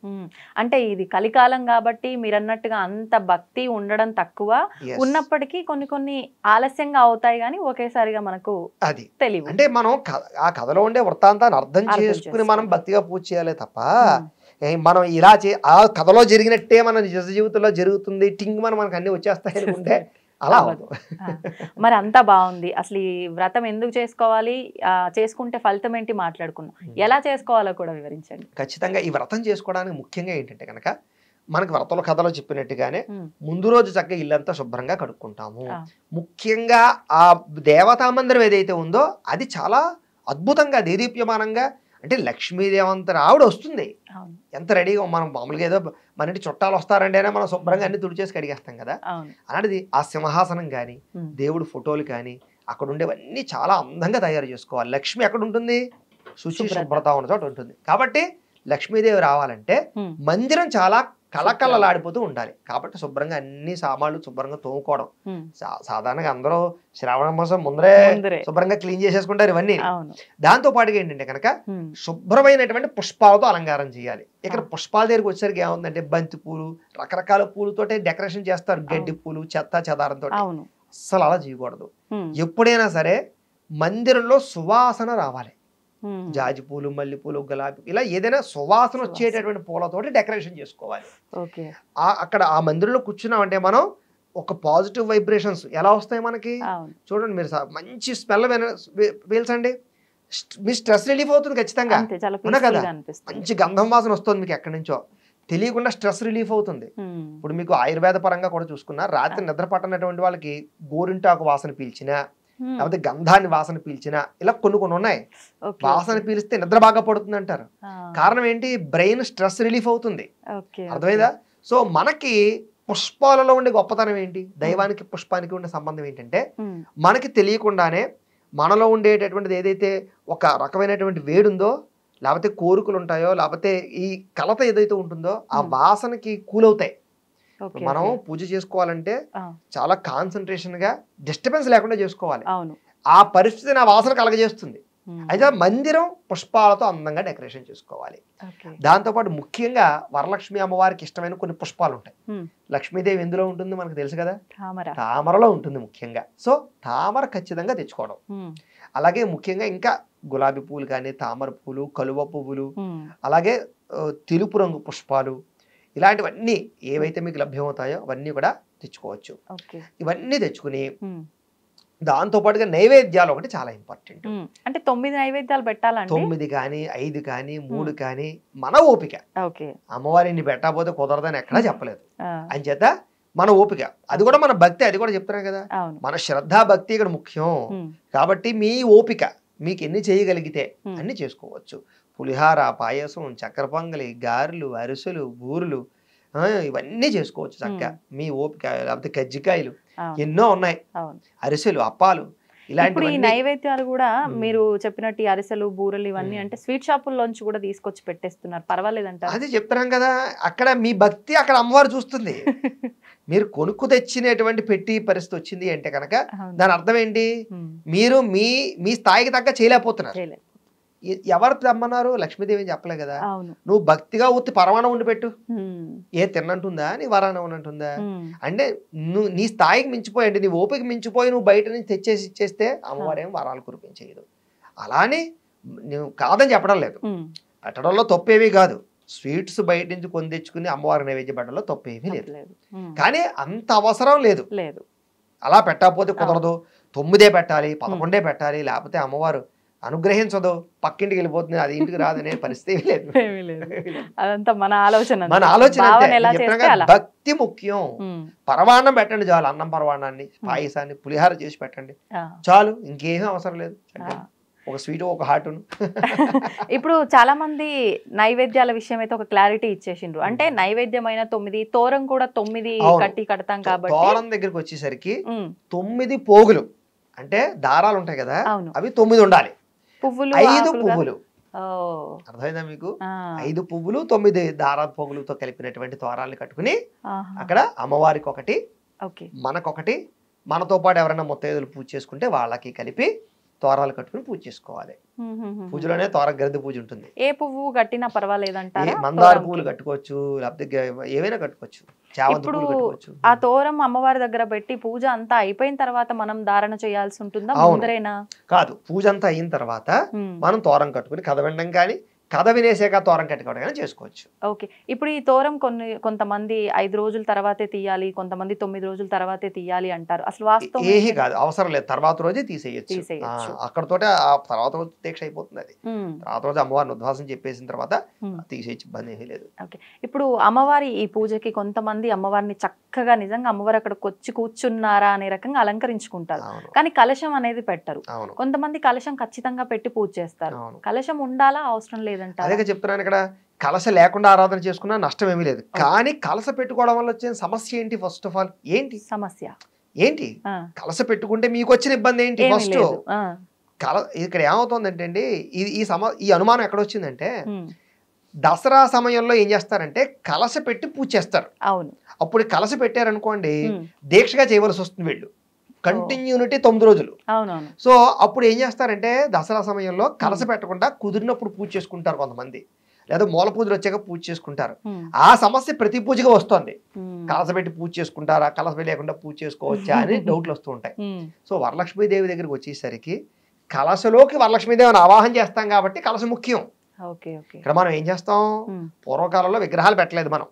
అంటే ఇది కలికాలం కాబట్టి మీరు అన్నట్టుగా అంత భక్తి ఉండడం తక్కువ, ఉన్నప్పటికీ కొన్ని ఆలస్యంగా అవుతాయి కానీ ఒకేసారిగా మనకు అది తెలియదు. అంటే మనం ఆ కథలో ఉండే వృత్తాంతాన్ని అర్థం చేసుకుని మనం భక్తిగా పూజ చేయాలి తప్ప మనం ఇలా ఆ కథలో జరిగినట్టే మన నిజ జీవితంలో జరుగుతుంది టింగ్ మనకు అన్ని వచ్చేస్తాయి అనుకుంటే అలా మరి అంతా బాగుంది. అసలు ఈ వ్రతం ఎందుకు చేసుకోవాలి, చేసుకుంటే ఫలితం ఏంటి మాట్లాడుకున్నాం, ఎలా చేసుకోవాలో కూడా వివరించండి. ఖచ్చితంగా ఈ వ్రతం చేసుకోవడానికి ముఖ్యంగా ఏంటంటే కనుక మనకి వ్రతంలో కథలో చెప్పినట్టుగానే ముందు రోజు చక్కగా ఇల్లంతా శుభ్రంగా కడుక్కుంటాము. ముఖ్యంగా ఆ దేవతా మందిరం ఏదైతే ఉందో అది చాలా అద్భుతంగా దేదీప్యమానంగా, అంటే లక్ష్మీదేవంతర ఆవిడ వస్తుంది ఎంత రెడీగా. మనం మామూలుగా ఏదో మన ఇంటి చుట్టాలు వస్తారంటేనే మనం శుభ్రంగా అన్ని తుడిచేసి కడిగేస్తాం కదా. అలాంటిది ఆ సింహాసనం కానీ దేవుడి ఫోటోలు కానీ అక్కడ ఉండేవన్నీ చాలా అందంగా తయారు చేసుకోవాలి. లక్ష్మి ఎక్కడ ఉంటుంది, శుచి శుభ్రత ఉన్న చోట ఉంటుంది. కాబట్టి లక్ష్మీదేవి రావాలంటే మందిరం చాలా కళకళలాడిపోతూ ఉండాలి. కాబట్టి శుభ్రంగా అన్ని సామాన్లు శుభ్రంగా తోముకోవడం. సాధారణంగా అందరూ శ్రావణ మాసం ముందరే శుభ్రంగా క్లీన్ చేసేసుకుంటారు ఇవన్నీ. దాంతో పాటుగా ఏంటంటే కనుక శుభ్రమైనటువంటి పుష్పాలతో అలంకారం చేయాలి. ఇక్కడ పుష్పాల దగ్గరికి వచ్చేసరికి ఏముందంటే బంతి పూలు, రకరకాల పూలతోటే డెకరేషన్ చేస్తారు, గడ్డి పూలు, చెత్త చెదారంతో. అస్సలు అలా చేయకూడదు. ఎప్పుడైనా సరే మందిరంలో సువాసన రావాలి. జాజి పూలు, మల్లెపూలు, గులాబీ, ఇలా ఏదైనా సువాసన వచ్చేటటువంటి పూలతోటి డెకరేషన్ చేసుకోవాలి. అక్కడ ఆ మందిరంలో కూర్చున్నామంటే మనం ఒక పాజిటివ్ వైబ్రేషన్స్ ఎలా వస్తాయి మనకి చూడండి. మీరు మంచి స్మెల్ పీల్చండి, మీ స్ట్రెస్ రిలీఫ్ అవుతుంది ఖచ్చితంగా కదా. మంచి గంధం వాసన వస్తుంది మీకు ఎక్కడి నుంచో, తెలియకుండా స్ట్రెస్ రిలీఫ్ అవుతుంది. ఇప్పుడు మీకు ఆయుర్వేద పరంగా కూడా చూసుకున్నా రాత్రి నిద్ర పట్టనటువంటి వాళ్ళకి గోరింటాకు వాసన పీల్చినా, లేకపోతే గంధాన్ని వాసన పీల్చినా, ఇలా కొన్ని ఉన్నాయి. వాసన పీలిస్తే నిద్ర బాగా పడుతుంది అంటారు. కారణం ఏంటి, బ్రెయిన్ స్ట్రెస్ రిలీఫ్ అవుతుంది. అర్థమైందా? సో మనకి పుష్పాలలో ఉండే గొప్పతనం ఏంటి, దైవానికి పుష్పానికి ఉండే సంబంధం ఏంటంటే మనకి తెలియకుండానే మనలో ఉండేటటువంటిది ఏదైతే ఒక రకమైనటువంటి వేడుందో, లేకపోతే కోరికలు ఉంటాయో, లేకపోతే ఈ కలత ఏదైతే ఉంటుందో ఆ వాసనకి కూలవుతాయి. మనం పూజ చేసుకోవాలంటే చాలా కాన్సన్ట్రేషన్ గా డిస్టర్బెన్స్ లేకుండా చేసుకోవాలి. ఆ పరిస్థితి నా వాసన కలగజేస్తుంది. అయితే మందిరం పుష్పాలతో అందంగా డెకరేషన్ చేసుకోవాలి. దాంతోపాటు ముఖ్యంగా వరలక్ష్మి అమ్మవారికి ఇష్టమైన కొన్ని పుష్పాలు ఉంటాయి. లక్ష్మీదేవి ఎందులో ఉంటుంది మనకు తెలుసు కదా, తామరలో ఉంటుంది ముఖ్యంగా. సో తామర ఖచ్చితంగా తెచ్చుకోవడం. అలాగే ముఖ్యంగా ఇంకా గులాబీ పువ్వులు కానీ, తామర పువ్వులు, కలువ పువ్వులు, అలాగే తెలుపు రంగు పుష్పాలు, ఇలాంటివన్నీ ఏవైతే మీకు లభ్యమవుతాయో అవన్నీ కూడా తెచ్చుకోవచ్చు. ఇవన్నీ తెచ్చుకుని దాంతో పాటుగా నైవేద్యాలు ఒకటి చాలా ఇంపార్టెంట్. అంటే 9 నైవేద్యాలు పెట్టాలంటే 9 కానీ 5 కానీ 3 కానీ మన ఓపిక. అమ్మవారిని పెట్టకపోతే కుదరదని ఎక్కడా చెప్పలేదు. అని చేత మన ఓపిక, అది కూడా మన భక్తి, అది కూడా చెప్తున్నాం కదా, మన శ్రద్ధా భక్తి ఇక్కడ ముఖ్యం. కాబట్టి మీ ఓపిక, మీకు ఎన్ని చేయగలిగితే అన్ని చేసుకోవచ్చు. పులిహార, పాయసం, చక్కెర పొంగలి, గారెలు, అరిసెలు, బూరెలు, ఇవన్నీ చేసుకోవచ్చు చక్కగా మీ ఓపిక. లేకపోతే కజ్జికాయలు ఎన్నో ఉన్నాయి, అరిసెలు, అప్పాలు, ఇప్పుడు ఈ నైవేద్యాలు కూడా మీరు చెప్పినట్టు అరిసెలు, బూరెలు ఇవన్నీ అంటే స్వీట్ షాపుల్లోంచి కూడా తీసుకొచ్చి పెట్టేస్తున్నారు, పర్వాలేదంట. అది చెప్తున్నాం కదా, అక్కడ మీ భక్తి అక్కడ అమ్మవారు చూస్తుంది. మీరు కొనుక్కు తెచ్చినటువంటి పెట్టి పరిస్థితి వచ్చింది అంటే కనుక దాని అర్థం ఏంటి, మీరు మీ స్థాయికి తగ్గ చేయలేకపోతున్నారు. ఎవరు తెమ్మన్నారు, లక్ష్మీదేవి చెప్పలే కదా. నువ్వు భక్తిగా ఉత్తి పరమాణం ఉండి పెట్టు, ఏ తిన్నంటుందా నీ వరాణం అంటుందా అంటే నువ్వు నీ స్థాయికి మించిపోయండి, నీ ఓపిక మించిపోయి నువ్వు బయట నుంచి తెచ్చేసి ఇచ్చేస్తే అమ్మవారేం వరాలు కురిపించేయదు. అలానే నువ్వు కాదని చెప్పడం లేదు, పెట్టడంలో తప్పేమీ కాదు. స్వీట్స్ బయట నుంచి కొని తెచ్చుకుని అమ్మవారి నైవేద్య పెట్టడంలో తప్పేమీ లేదు. కానీ అంత అవసరం లేదు. అలా పెట్టకపోతే కుదరదు, 9 పెట్టాలి, 11 పెట్టాలి, లేకపోతే అమ్మవారు అనుగ్రహించదు, పక్కింటికి వెళ్ళిపోతుంది, అది ఇంటికి రాదనే పరిస్థితి లేదు. అదంతా మన ఆలోచన. భక్తి ముఖ్యం. పరమాన్నం పెట్టండి చాలు, అన్నం పరమాన్నాన్ని, పాయసాన్ని, పులిహార చేసి పెట్టండి చాలు, ఇంకేమీ అవసరం లేదు. ఒక స్వీట్, ఒక హాటును. ఇప్పుడు చాలా మంది నైవేద్యాల విషయం అయితే ఒక క్లారిటీ ఇచ్చేసిండ్రు. అంటే నైవేద్యమైన 9, తోరం కూడా 9 కట్టి కడతాం కాబట్టి తోరం దగ్గరికి వచ్చేసరికి 9 పోగులు అంటే దారాలు ఉంటాయి కదా, అవి 9 ఉండాలి. 5 పువ్వులు, అర్థమైందా మీకు? 5 పువ్వులు 9 దారా పోగులతో కలిపినటువంటి తోరాలను కట్టుకుని అక్కడ అమ్మవారికి ఒకటి, మనకొకటి, మనతో పాటు ఎవరైనా ముత్తైదులు పూజ చేసుకుంటే వాళ్ళకి కలిపి తోరాలు కట్టుకుని పూజ చేసుకోవాలి. పూజలోనే తోర గరిద పూజ ఉంటుంది. ఏ పువ్వు కట్టినా పర్వాలేదంటారా? మందార పువ్వులు కట్టుకోవచ్చు, లేకపోతే ఏవైనా కట్టుకోవచ్చు. ఇప్పుడు ఆ తోరం అమ్మవారి దగ్గర పెట్టి పూజ అంతా అయిపోయిన తర్వాత మనం ధారణ చేయాల్సి ఉంటుందా, ముందరేనా? కాదు, పూజ అంతా అయిన తర్వాత మనం తోరం కట్టుకుని కథ వినడం కానీ, కథ వినేసాక తోరం కట్టుకోవడం కానీ చేసుకోవచ్చు. ఓకే. ఇప్పుడు ఈ తోరం కొంతమంది 5 రోజుల తర్వాతే తీయాలి, కొంతమంది 9 రోజుల తర్వాతే తీయాలి అంటారు. అసలు వాస్తవం ఏమీ కాదు, అవసరం లేదు, తర్వాత రోజే తీసేయచ్చు. అక్కడతోటే ఆ తర్వాత రోజు దీక్ష అయిపోతుంది. అది తర్వాత రోజు అమ్మవారిని ఉద్వాసం చెప్పేసిన తర్వాత తీసేయచ్చు, ఇబ్బంది ఏమీ లేదు. ఓకే. ఇప్పుడు అమ్మవారి ఈ పూజకి కొంతమంది అమ్మవారిని చక్కగా నిజంగా అమ్మవారు అక్కడికి వచ్చి కూర్చున్నారా అనే రకంగా అలంకరించుకుంటారు, కానీ కలశం అనేది పెట్టరు. కొంతమంది కలశం ఖచ్చితంగా పెట్టి పూజ చేస్తారు. కలశం ఉండాలా, అవసరం లేదు? అదే చెప్తున్నాను, ఇక్కడ కలశ లేకుండా ఆరాధన చేసుకున్నా నష్టం ఏమీ లేదు. కానీ కలశ పెట్టుకోవడం వల్ల వచ్చే సమస్య ఏంటి? ఫస్ట్ ఆఫ్ ఆల్ ఏంటి సమస్య ఏంటి? కలశ పెట్టుకుంటే మీకు వచ్చిన ఇబ్బంది ఏంటి? ఫస్ట్ ఇక్కడ ఏమవుతుందంటే అండి, ఈ అనుమానం ఎక్కడ వచ్చిందంటే, దసరా సమయంలో ఏం చేస్తారంటే కలశ పెట్టి పూజ చేస్తారు. అప్పుడు కలశ పెట్టారనుకోండి, దీక్షగా చేయవలసి వస్తుంది వీళ్ళు, కంటిన్యూనిటీ 9 రోజులు. సో అప్పుడు ఏం చేస్తారంటే దసరా సమయంలో కలస పెట్టకుండా కుదిరినప్పుడు పూజ చేసుకుంటారు కొంతమంది, లేదా మూల పూజలు వచ్చాక పూజ చేసుకుంటారు. ఆ సమస్య ప్రతి పూజగా వస్తుంది. కలస పెట్టి పూజ చేసుకుంటారా, కలస లేకుండా పూజ చేసుకోవచ్చా అని డౌట్లు వస్తూ ఉంటాయి. సో వరలక్ష్మీదేవి దగ్గరికి వచ్చేసరికి కలశలోకి వరలక్ష్మీదేవిని ఆవాహన చేస్తాం కాబట్టి కలశ ముఖ్యం. ఇక్కడ మనం ఏం చేస్తాం, పూర్వకాలంలో విగ్రహాలు పెట్టలేదు, మనం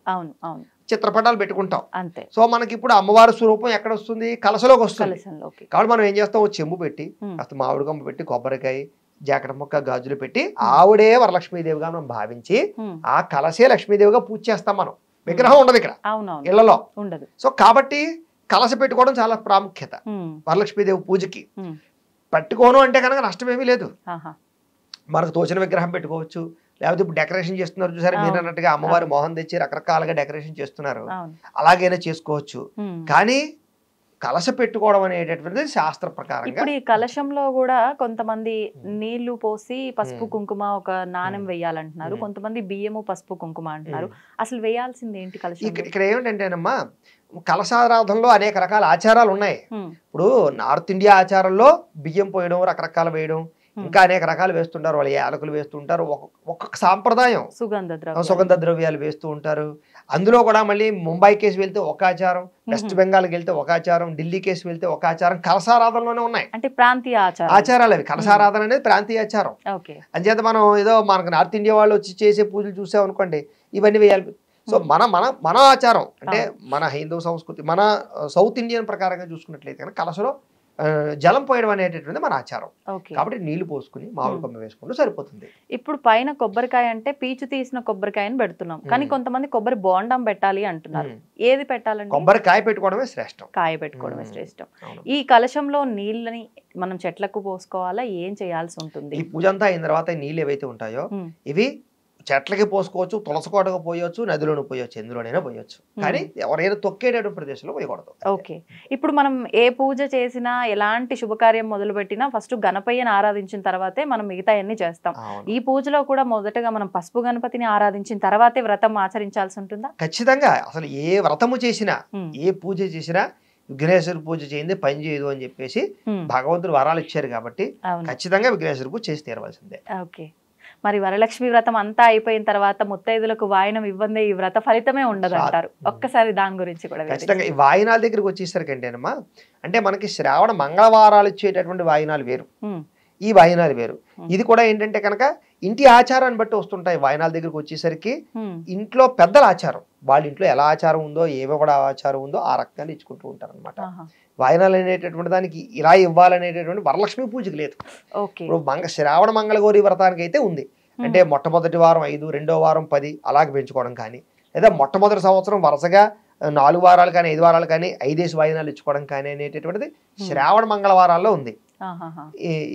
చిత్రపటాలు పెట్టుకుంటాం. సో మనకి ఇప్పుడు అమ్మవారి స్వరూపం ఎక్కడ వస్తుంది? కలశలోకి వస్తుంది. కాబట్టి మనం ఏం చేస్తాం, చెంబు పెట్టి అసలు మామిడి కొమ్మ పెట్టి కొబ్బరికాయ, జాకెట్ మొక్క, గాజులు పెట్టి ఆవిడే వరలక్ష్మీదేవిగా మనం భావించి ఆ కలశే లక్ష్మీదేవిగా పూజ చేస్తాం. మనం విగ్రహం ఉండదు ఇక్కడ ఇళ్లలో. సో కాబట్టి కలశ పెట్టుకోవడం చాలా ప్రాముఖ్యత వరలక్ష్మీదేవి పూజకి. పెట్టుకోను అంటే కనుక నష్టమేమీ లేదు, మనకు తోచిన విగ్రహం పెట్టుకోవచ్చు. లేకపోతే ఇప్పుడు డెకరేషన్ చేస్తున్నారు చూసారా మీరు అన్నట్టుగా, అమ్మవారి మోహన్ తెచ్చి రకరకాలుగా డెకరేషన్ చేస్తున్నారు, అలాగైనా చేసుకోవచ్చు. కానీ కలశ పెట్టుకోవడం అనేటటువంటిది శాస్త్ర ప్రకారంగా. ఇప్పుడు ఈ కలశంలో కూడా కొంతమంది నీళ్లు పోసి పసుపు కుంకుమ ఒక నాణెం వేయాలంటున్నారు, కొంతమంది బియ్యము పసుపు కుంకుమ అంటున్నారు. అసలు వేయాల్సింది ఏంటి కలశం? ఇక్కడ ఏమిటంటేనమ్మా, కలశారాధనలో అనేక రకాల ఆచారాలు ఉన్నాయి. ఇప్పుడు నార్త్ ఇండియా ఆచారంలో బియ్యం పోయడం, రకరకాలు వేయడం, ఇంకా అనేక రకాలు వేస్తుంటారు. వాళ్ళు యాలకులు వేస్తుంటారు, ఒక్కొక్క సాంప్రదాయం. సుగంధ ద్రవ్యాలు వేస్తూ ఉంటారు. అందులో కూడా మళ్ళీ ముంబై కేసు వెళ్తే ఒక ఆచారం, వెస్ట్ బెంగాల్కి వెళ్తే ఒక ఆచారం, ఢిల్లీ కేసు వెళ్తే ఒక ఆచారం. కలశారాధనలోనే ఉన్నాయి అంటే ప్రాంతీయ ఆచారాలు అవి. కలశారాధన అనేది ప్రాంతీయ ఆచారం. అంచేత మనం ఏదో మనకు నార్త్ ఇండియా వాళ్ళు వచ్చి చేసే పూజలు చూసామనుకోండి, ఇవన్నీ వేయాలి. సో మన ఆచారం అంటే మన హిందూ సంస్కృతి, మన సౌత్ ఇండియన్ ప్రకారంగా చూసుకున్నట్లయితే కనుక కలశలో జలం పోయడం అనేటటువంటి మన ఆచారం. కాబట్టి నీళ్లు పోసుకుని మామిడి కొమ్మ వేసుకుంటూ సరిపోతుంది. ఇప్పుడు పైన కొబ్బరికాయ అంటే పీచు తీసిన కొబ్బరికాయని పెడుతున్నాం, కానీ కొంతమంది కొబ్బరి బోండం పెట్టాలి అంటున్నారు. ఏది పెట్టాలంటే కొబ్బరికాయ పెట్టుకోవడమే శ్రేష్టం. కాయ పెట్టుకోవడమే శ్రేష్టం. ఈ కలశంలో నీళ్ళని మనం చెట్లకు పోసుకోవాలా, ఏం చేయాల్సి ఉంటుంది? ఈ పూజ అంతా అయిన తర్వాత నీళ్ళు ఏవైతే ఉంటాయో ఇవి చెట్లకి పోసుకోవచ్చు, తులసకోటకు పోయొచ్చు, నదిలోనూ పోయొచ్చు, ఎందులోనైనా పోయొచ్చు. కానీ ఎవరైనా తొక్కేటటువంటి ప్రదేశంలో పోయకూడదు. ఓకే. ఇప్పుడు మనం ఏ పూజ చేసినా, ఎలాంటి శుభకార్యం మొదలు పెట్టినా ఫస్ట్ గణపయ్యని ఆరాధించిన తర్వాతే మనం మిగతా అన్ని చేస్తాం. ఈ పూజలో కూడా మొదటగా మనం పసుపు గణపతిని ఆరాధించిన తర్వాతే వ్రతం ఆచరించాల్సి ఉంటుందా? ఖచ్చితంగా. అసలు ఏ వ్రతము చేసినా, ఏ పూజ చేసినా విఘ్నేశ్వర పూజ చేయింది పని చేయదు అని చెప్పేసి భగవంతుడు వరాలు ఇచ్చారు. కాబట్టి ఖచ్చితంగా విఘ్నేశ్వర పూజ చేసి తీరవలసిందే. ఓకే. మరి వరలక్ష్మి వ్రతం అంతా అయిపోయిన తర్వాత ముత్తైదులకు వాయనం ఇవ్వందే ఈ వ్రత ఫలితమే ఉండదు అంటారు. ఒక్కసారి దాని గురించి కూడా ఖచ్చితంగా. ఈ వాయినాల దగ్గరికి వచ్చేసరికి అంటేనమ్మా, అంటే మనకి శ్రావణ మంగళవారాలు ఇచ్చేటటువంటి వాయినాలు వేరు, ఈ వాయినాలు వేరు. ఇది కూడా ఏంటంటే కనుక ఇంటి ఆచారాన్ని బట్టి వస్తుంటాయి. వాయినాల దగ్గరికి వచ్చేసరికి ఇంట్లో పెద్దల ఆచారం, వాళ్ళ ఇంట్లో ఎలా ఆచారం ఉందో, ఏవో కూడా ఆచారం ఉందో ఆ రకంగా ఇచ్చుకుంటూ ఉంటారు అనమాట. వాయినాలు అనేటటువంటి దానికి ఇలా ఇవ్వాలనేటటువంటి వరలక్ష్మి పూజకి లేదు. ఇప్పుడు శ్రావణ మంగళగౌరి వ్రతానికి అయితే ఉంది. అంటే మొట్టమొదటి వారం 5, రెండో వారం 10 అలాగే పెంచుకోవడం కానీ, లేదా మొట్టమొదటి సంవత్సరం వరుసగా 4 వారాలు కానీ 5 వారాలు కానీ 5 వాయినాలు ఇచ్చుకోవడం కానీ అనేటటువంటిది శ్రావణ మంగళవారాల్లో ఉంది.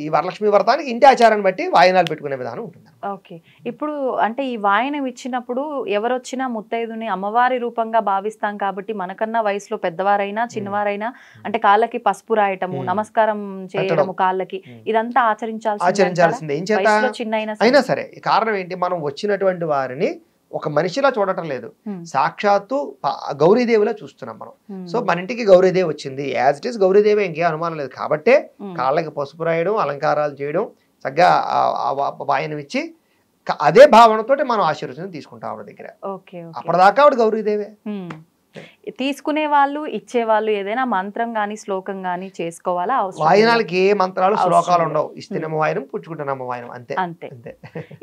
ఈ వరలక్ష్మి వ్రతానికి ఇంటి ఆచారాన్ని బట్టి వాయినాలు పెట్టుకునే విధానం ఉంటుంది. ఓకే. ఇప్పుడు అంటే ఈ వాయనం ఇచ్చినప్పుడు ఎవరొచ్చినా ముత్తైదుని అమ్మవారి రూపంగా భావిస్తాం కాబట్టి మనకన్నా వయసులో పెద్దవారైనా చిన్నవారైనా అంటే కాళ్ళకి పసుపు రాయటము, నమస్కారం చేయడము కాళ్ళకి, ఇదంతా ఆచరించాల్సిందే. ఏం చేత అయినా సరే. కారణం ఏంటి, మనం వచ్చినటువంటి వారిని ఒక మనిషిలా చూడటం లేదు, సాక్షాత్తు గౌరీదేవిలా చూస్తున్నాం మనం. సో మన ఇంటికి గౌరీదేవి వచ్చింది, యాజ్ ఇట్ ఈస్ గౌరీదేవి, ఇంకే అనుమానం లేదు. కాబట్టే కాళ్ళకి పసుపు రాయడం, అలంకారాలు చేయడం, చక్కగా వాయనం ఇచ్చి అదే భావనతో మనం ఆశీర్వచనం తీసుకుంటాం ఆవిడ దగ్గర. అప్పటిదాకా ఆవిడ గౌరీదేవే. తీసుకునే వాళ్ళు ఇచ్చేవాళ్ళు ఏదైనా మంత్రం గానీ శ్లోకం గానీ చేసుకోవాలా? వాయనాలకి ఏ మంత్రాలు శ్లోకాలు ఉండవు. ఇస్తేనేమో వాయనం, పుచ్చుకుంటున్నామో వాయనం, అంతే అంతే.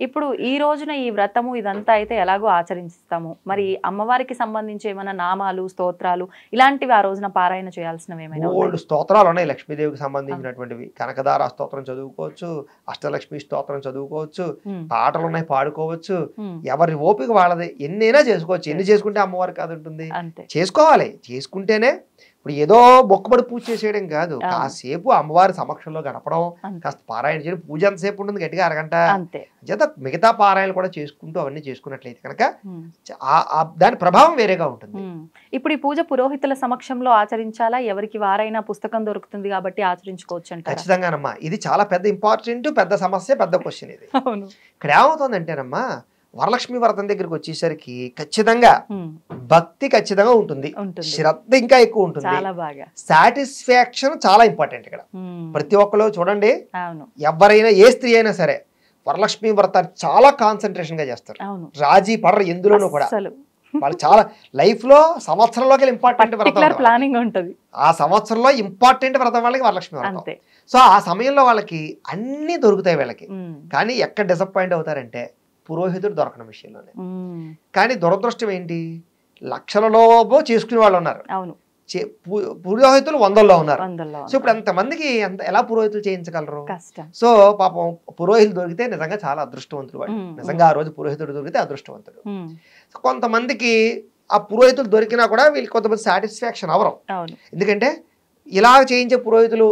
ఇప్పుడు ఈ రోజున ఈ వ్రతము ఇదంతా అయితే ఎలాగో ఆచరిస్తాము, మరి అమ్మవారికి సంబంధించి ఏమైనా నామాలు, స్తోత్రాలు ఇలాంటివి ఆ రోజున పారాయణ చేయాల్సినవి ఏమైనా? ఓల్డ్ స్తోత్రాలు ఉన్నాయి లక్ష్మీదేవికి సంబంధించినటువంటివి. కనకదార స్తోత్రం చదువుకోవచ్చు, అష్టలక్ష్మి స్తోత్రం చదువుకోవచ్చు, పాటలు ఉన్నాయి పాడుకోవచ్చు. ఎవరి ఓపిక వాళ్ళది, ఎన్నైనా చేసుకోవచ్చు. ఎన్ని చేసుకుంటే అమ్మవారి కాదు ఉంటుంది. చేసుకోవాలి. చేసుకుంటేనే ఇప్పుడు ఏదో మొక్కుబడి పూజ చేసేయడం కాదు, కాసేపు అమ్మవారి సమక్షంలో గడపడం, కాస్త పారాయణ చేయడం. పూజ ఎంతసేపు ఉంటుంది, గట్టిగా అరగంట. చేత మిగతా పారాయణలు కూడా చేసుకుంటూ అవన్నీ చేసుకున్నట్లయితే కనుక దాని ప్రభావం వేరేగా ఉంటుంది. ఇప్పుడు ఈ పూజ పురోహితుల సమక్షంలో ఆచరించాలా, ఎవరికి వారైనా పుస్తకం దొరుకుతుంది కాబట్టి ఆచరించుకోవచ్చు అంటే? ఖచ్చితంగానమ్మా. ఇది చాలా పెద్ద ఇంపార్టెంట్, పెద్ద సమస్య, పెద్ద క్వశ్చన్ ఇది. ఇక్కడ ఏమవుతుందంటేనమ్మా, వరలక్ష్మి వ్రతం దగ్గరికి వచ్చేసరికి ఖచ్చితంగా భక్తి ఖచ్చితంగా ఉంటుంది, శ్రద్ధ ఇంకా ఎక్కువ ఉంటుంది, సాటిస్ఫాక్షన్ చాలా ఇంపార్టెంట్ ఇక్కడ. ప్రతి ఒక్కరు చూడండి, ఎవరైనా ఏ స్త్రీ అయినా సరే వరలక్ష్మి వ్రతాన్ని చాలా కాన్సన్ట్రేషన్ గా చేస్తారు, రాజీ పడరు ఎందులోనూ కూడా. వాళ్ళు చాలా లైఫ్ లో సంవత్సరంలోకి ఇంపార్టెంట్ వ్రతం, ప్లానింగ్ ఉంటుంది. ఆ సంవత్సరంలో ఇంపార్టెంట్ వ్రతం వాళ్ళకి వరలక్ష్మి వ్రతం. సో ఆ సమయంలో వాళ్ళకి అన్ని దొరుకుతాయి వీళ్ళకి. కానీ ఎక్కడ డిసప్పాయింట్ అవుతారంటే పురోహితుడు దొరకని విషయంలోనే. కానీ దురదృష్టం ఏంటి, లక్షలలో చేసుకునే వాళ్ళు ఉన్నారు, పురోహితులు 100లో ఉన్నారు. సో ఇప్పుడు అంతమందికి ఎలా పురోహితులు చేయించగలరు? సో పాపం పురోహితులు దొరికితే నిజంగా చాలా అదృష్టవంతుడు వాడు. నిజంగా ఆ రోజు పురోహితుడు దొరికితే అదృష్టవంతుడు. కొంతమందికి ఆ పురోహితులు దొరికినా కూడా వీళ్ళకి కొంతమంది సాటిస్ఫాక్షన్ అవరం. ఎందుకంటే ఇలా చేయించే పురోహితులు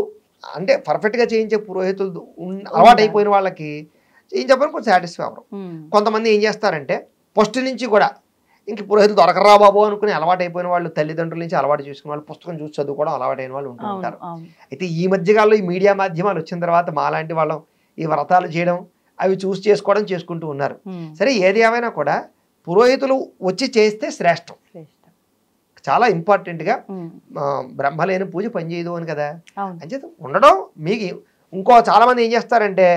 అంటే పర్ఫెక్ట్ గా చేయించే పురోహితులు అలవాటు అయిపోయిన వాళ్ళకి ఏం చెప్పని కొంచెం సాటిస్ఫై అవ్వరు. కొంతమంది ఏం చేస్తారంటే ఫస్ట్ నుంచి కూడా ఇంక పురోహితులు దొరకరా బాబు అనుకుని అలవాటు అయిపోయిన వాళ్ళు, తల్లిదండ్రుల నుంచి అలవాటు చేసుకున్న వాళ్ళు, పుస్తకం చూసి చదువుకోవడం అలవాటైన వాళ్ళు ఉంటూ ఉంటారు. అయితే ఈ మధ్యకాలంలో ఈ మీడియా మాధ్యమాలు వచ్చిన తర్వాత మాలాంటి వాళ్ళం ఈ వ్రతాలు చేయడం, అవి చూసి చేసుకోవడం చేసుకుంటూ ఉన్నారు. సరే, ఏది ఏమైనా కూడా పురోహితులు వచ్చి చేస్తే శ్రేష్టం. చాలా ఇంపార్టెంట్గా బ్రహ్మలేని పూజ పనిచేయదు అని కదా, అంచేత ఉండడం. మీకు ఇంకో చాలా మంది ఏం చేస్తారంటే,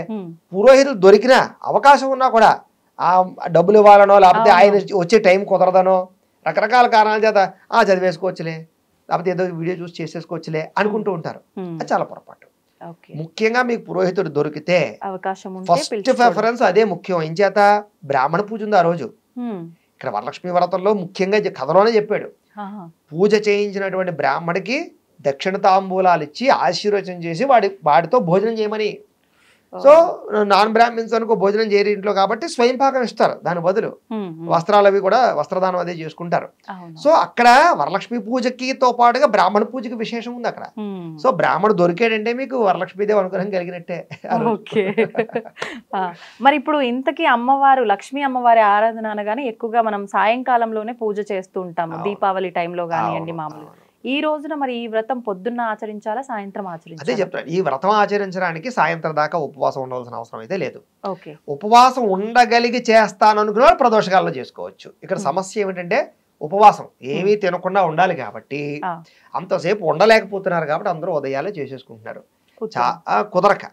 పురోహితులు దొరికిన అవకాశం ఉన్నా కూడా ఆ డబ్బులు ఇవ్వాలనో, లేకపోతే ఆయన వచ్చే టైం కుదరదనో, రకరకాల కారణాల చేత చదివేసుకోవచ్చులే, లేకపోతే ఏదో వీడియో చూసి చేసేసుకోవచ్చులే అనుకుంటూ ఉంటారు. అది చాలా పొరపాటు. ముఖ్యంగా మీకు పురోహితుడు దొరికితే ఫస్ట్ ప్రిఫరెన్స్ అదే ముఖ్యం. ఏం చేత బ్రాహ్మణ పూజ ఉంది ఆ రోజు. ఇక్కడ వరలక్ష్మి వ్రతంలో ముఖ్యంగా కథలోనే చెప్పాడు, పూజ చేయించినటువంటి బ్రాహ్మడికి దక్షిణ తాంబూలాలు ఇచ్చి ఆశీర్వచనం చేసి వాడితో భోజనం చేయమని. సో నాన్ బ్రాహ్మిన్స్ అనుకో భోజనం చేయరు ఇంట్లో కాబట్టి స్వయం పాకం ఇస్తారు, దాని బదులు వస్త్రాలు అవి కూడా వస్త్రదానం అదే చేసుకుంటారు. సో అక్కడ వరలక్ష్మి పూజకితో పాటుగా బ్రాహ్మణ పూజకి విశేషం ఉంది అక్కడ. సో బ్రాహ్మణుడు దొరికాడంటే మీకు వరలక్ష్మీదేవి అనుగ్రహం కలిగినట్టే. మరి ఇప్పుడు ఇంతకీ అమ్మవారు లక్ష్మీ అమ్మవారి ఆరాధన అనగానే ఎక్కువగా మనం సాయంకాలంలోనే పూజ చేస్తూ ఉంటాము, దీపావళి టైంలో కానివ్వండి మామూలుగా. ఈ రోజున మరి ఈ వ్రతం పొద్దున్న ఆచరించాలా, సాయంత్రం ఆచరించాలా? అదే చెప్తాను, ఈ వ్రతం ఆచరించడానికి సాయంత్రం దాకా ఉపవాసం ఉండవలసిన అవసరం అయితే లేదు. ఉపవాసం ఉండగలిగి చేస్తాను అనుకున్న వాళ్ళు ప్రదోషకాలలో చేసుకోవచ్చు. ఇక్కడ సమస్య ఏమిటంటే ఉపవాసం ఏమీ తినకుండా ఉండాలి కాబట్టి, అంతసేపు ఉండలేకపోతున్నారు కాబట్టి అందరూ ఉదయాలే చేసేసుకుంటున్నారు. కుదరక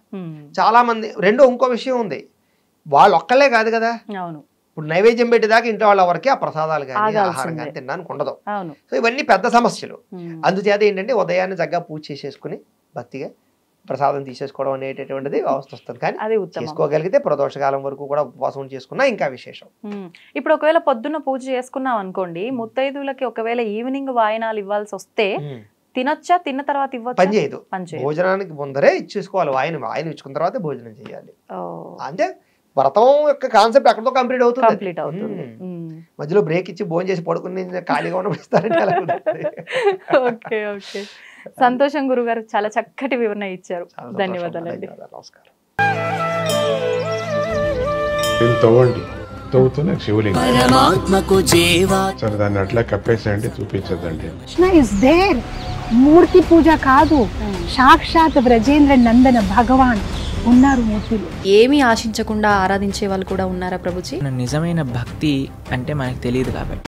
చాలా మంది. ఇంకో విషయం ఉంది, వాళ్ళు ఒక్కళ్ళే కాదు కదా, ఇప్పుడు నైవేద్యం పెట్టేదాకా ఇంట్లో వాళ్ళ వరకే ఆ ప్రసాదాలు కానీ ఆహారం కానీ తినడానికి ఉండదు. సో ఇవన్నీ పెద్ద సమస్యలు. అందుచేత ఏంటంటే ఉదయాన్నే చక్కగా పూజ చేసేసుకుని భక్తిగా ప్రసాదం తీసేసుకోవడం అనేటటువంటిది వ్యవస్థ వస్తుంది. కానీ చేసుకోగలిగితే ప్రదోషకాలం వరకు కూడా ఉపవాసం చేసుకున్నా ఇంకా విశేషం. ఇప్పుడు ఒకవేళ పొద్దున్న పూజ చేసుకున్నాం అనుకోండి, ముత్తైదువులకి ఒకవేళ ఈవినింగ్ వాయినాలు ఇవ్వాల్సి వస్తే తినొచ్చా? తిన్న తర్వాత ఇవ్వచ్చు? పని చేయదు, భోజనానికి ముందరే ఇచ్చేసుకోవాలి. వాయిన ఇచ్చుకున్న తర్వాత భోజనం చేయాలి. అంటే వ్రతం యొక్క కాన్సెప్ట్ అక్కడతో కంప్లీట్ అవుతుంది. మధ్యలో బ్రేక్ ఇచ్చి భోజనం చేసి పడుకుని ఖాళీగా ఉండబోస్తారంటే. సంతోషం గురుగారు, చాలా చక్కటి వివరణ ఇచ్చారు. ధన్యవాదాలండి. నమస్కారం. తవ్వుతూనే శివలింగం సరే దాన్ని అట్లా కప్పేసేయండి, చూపించదండి. మూర్తి పూజ కాదు, సాక్షాత్ బ్రజేంద్ర నందన భగవాన్ ఉన్నారు మూర్తులు. ఏమీ ఆశించకుండా ఆరాధించే వాళ్ళు కూడా ఉన్నారా ప్రభుజీ? నిజమైన భక్తి అంటే మనకు తెలియదు కాబట్టి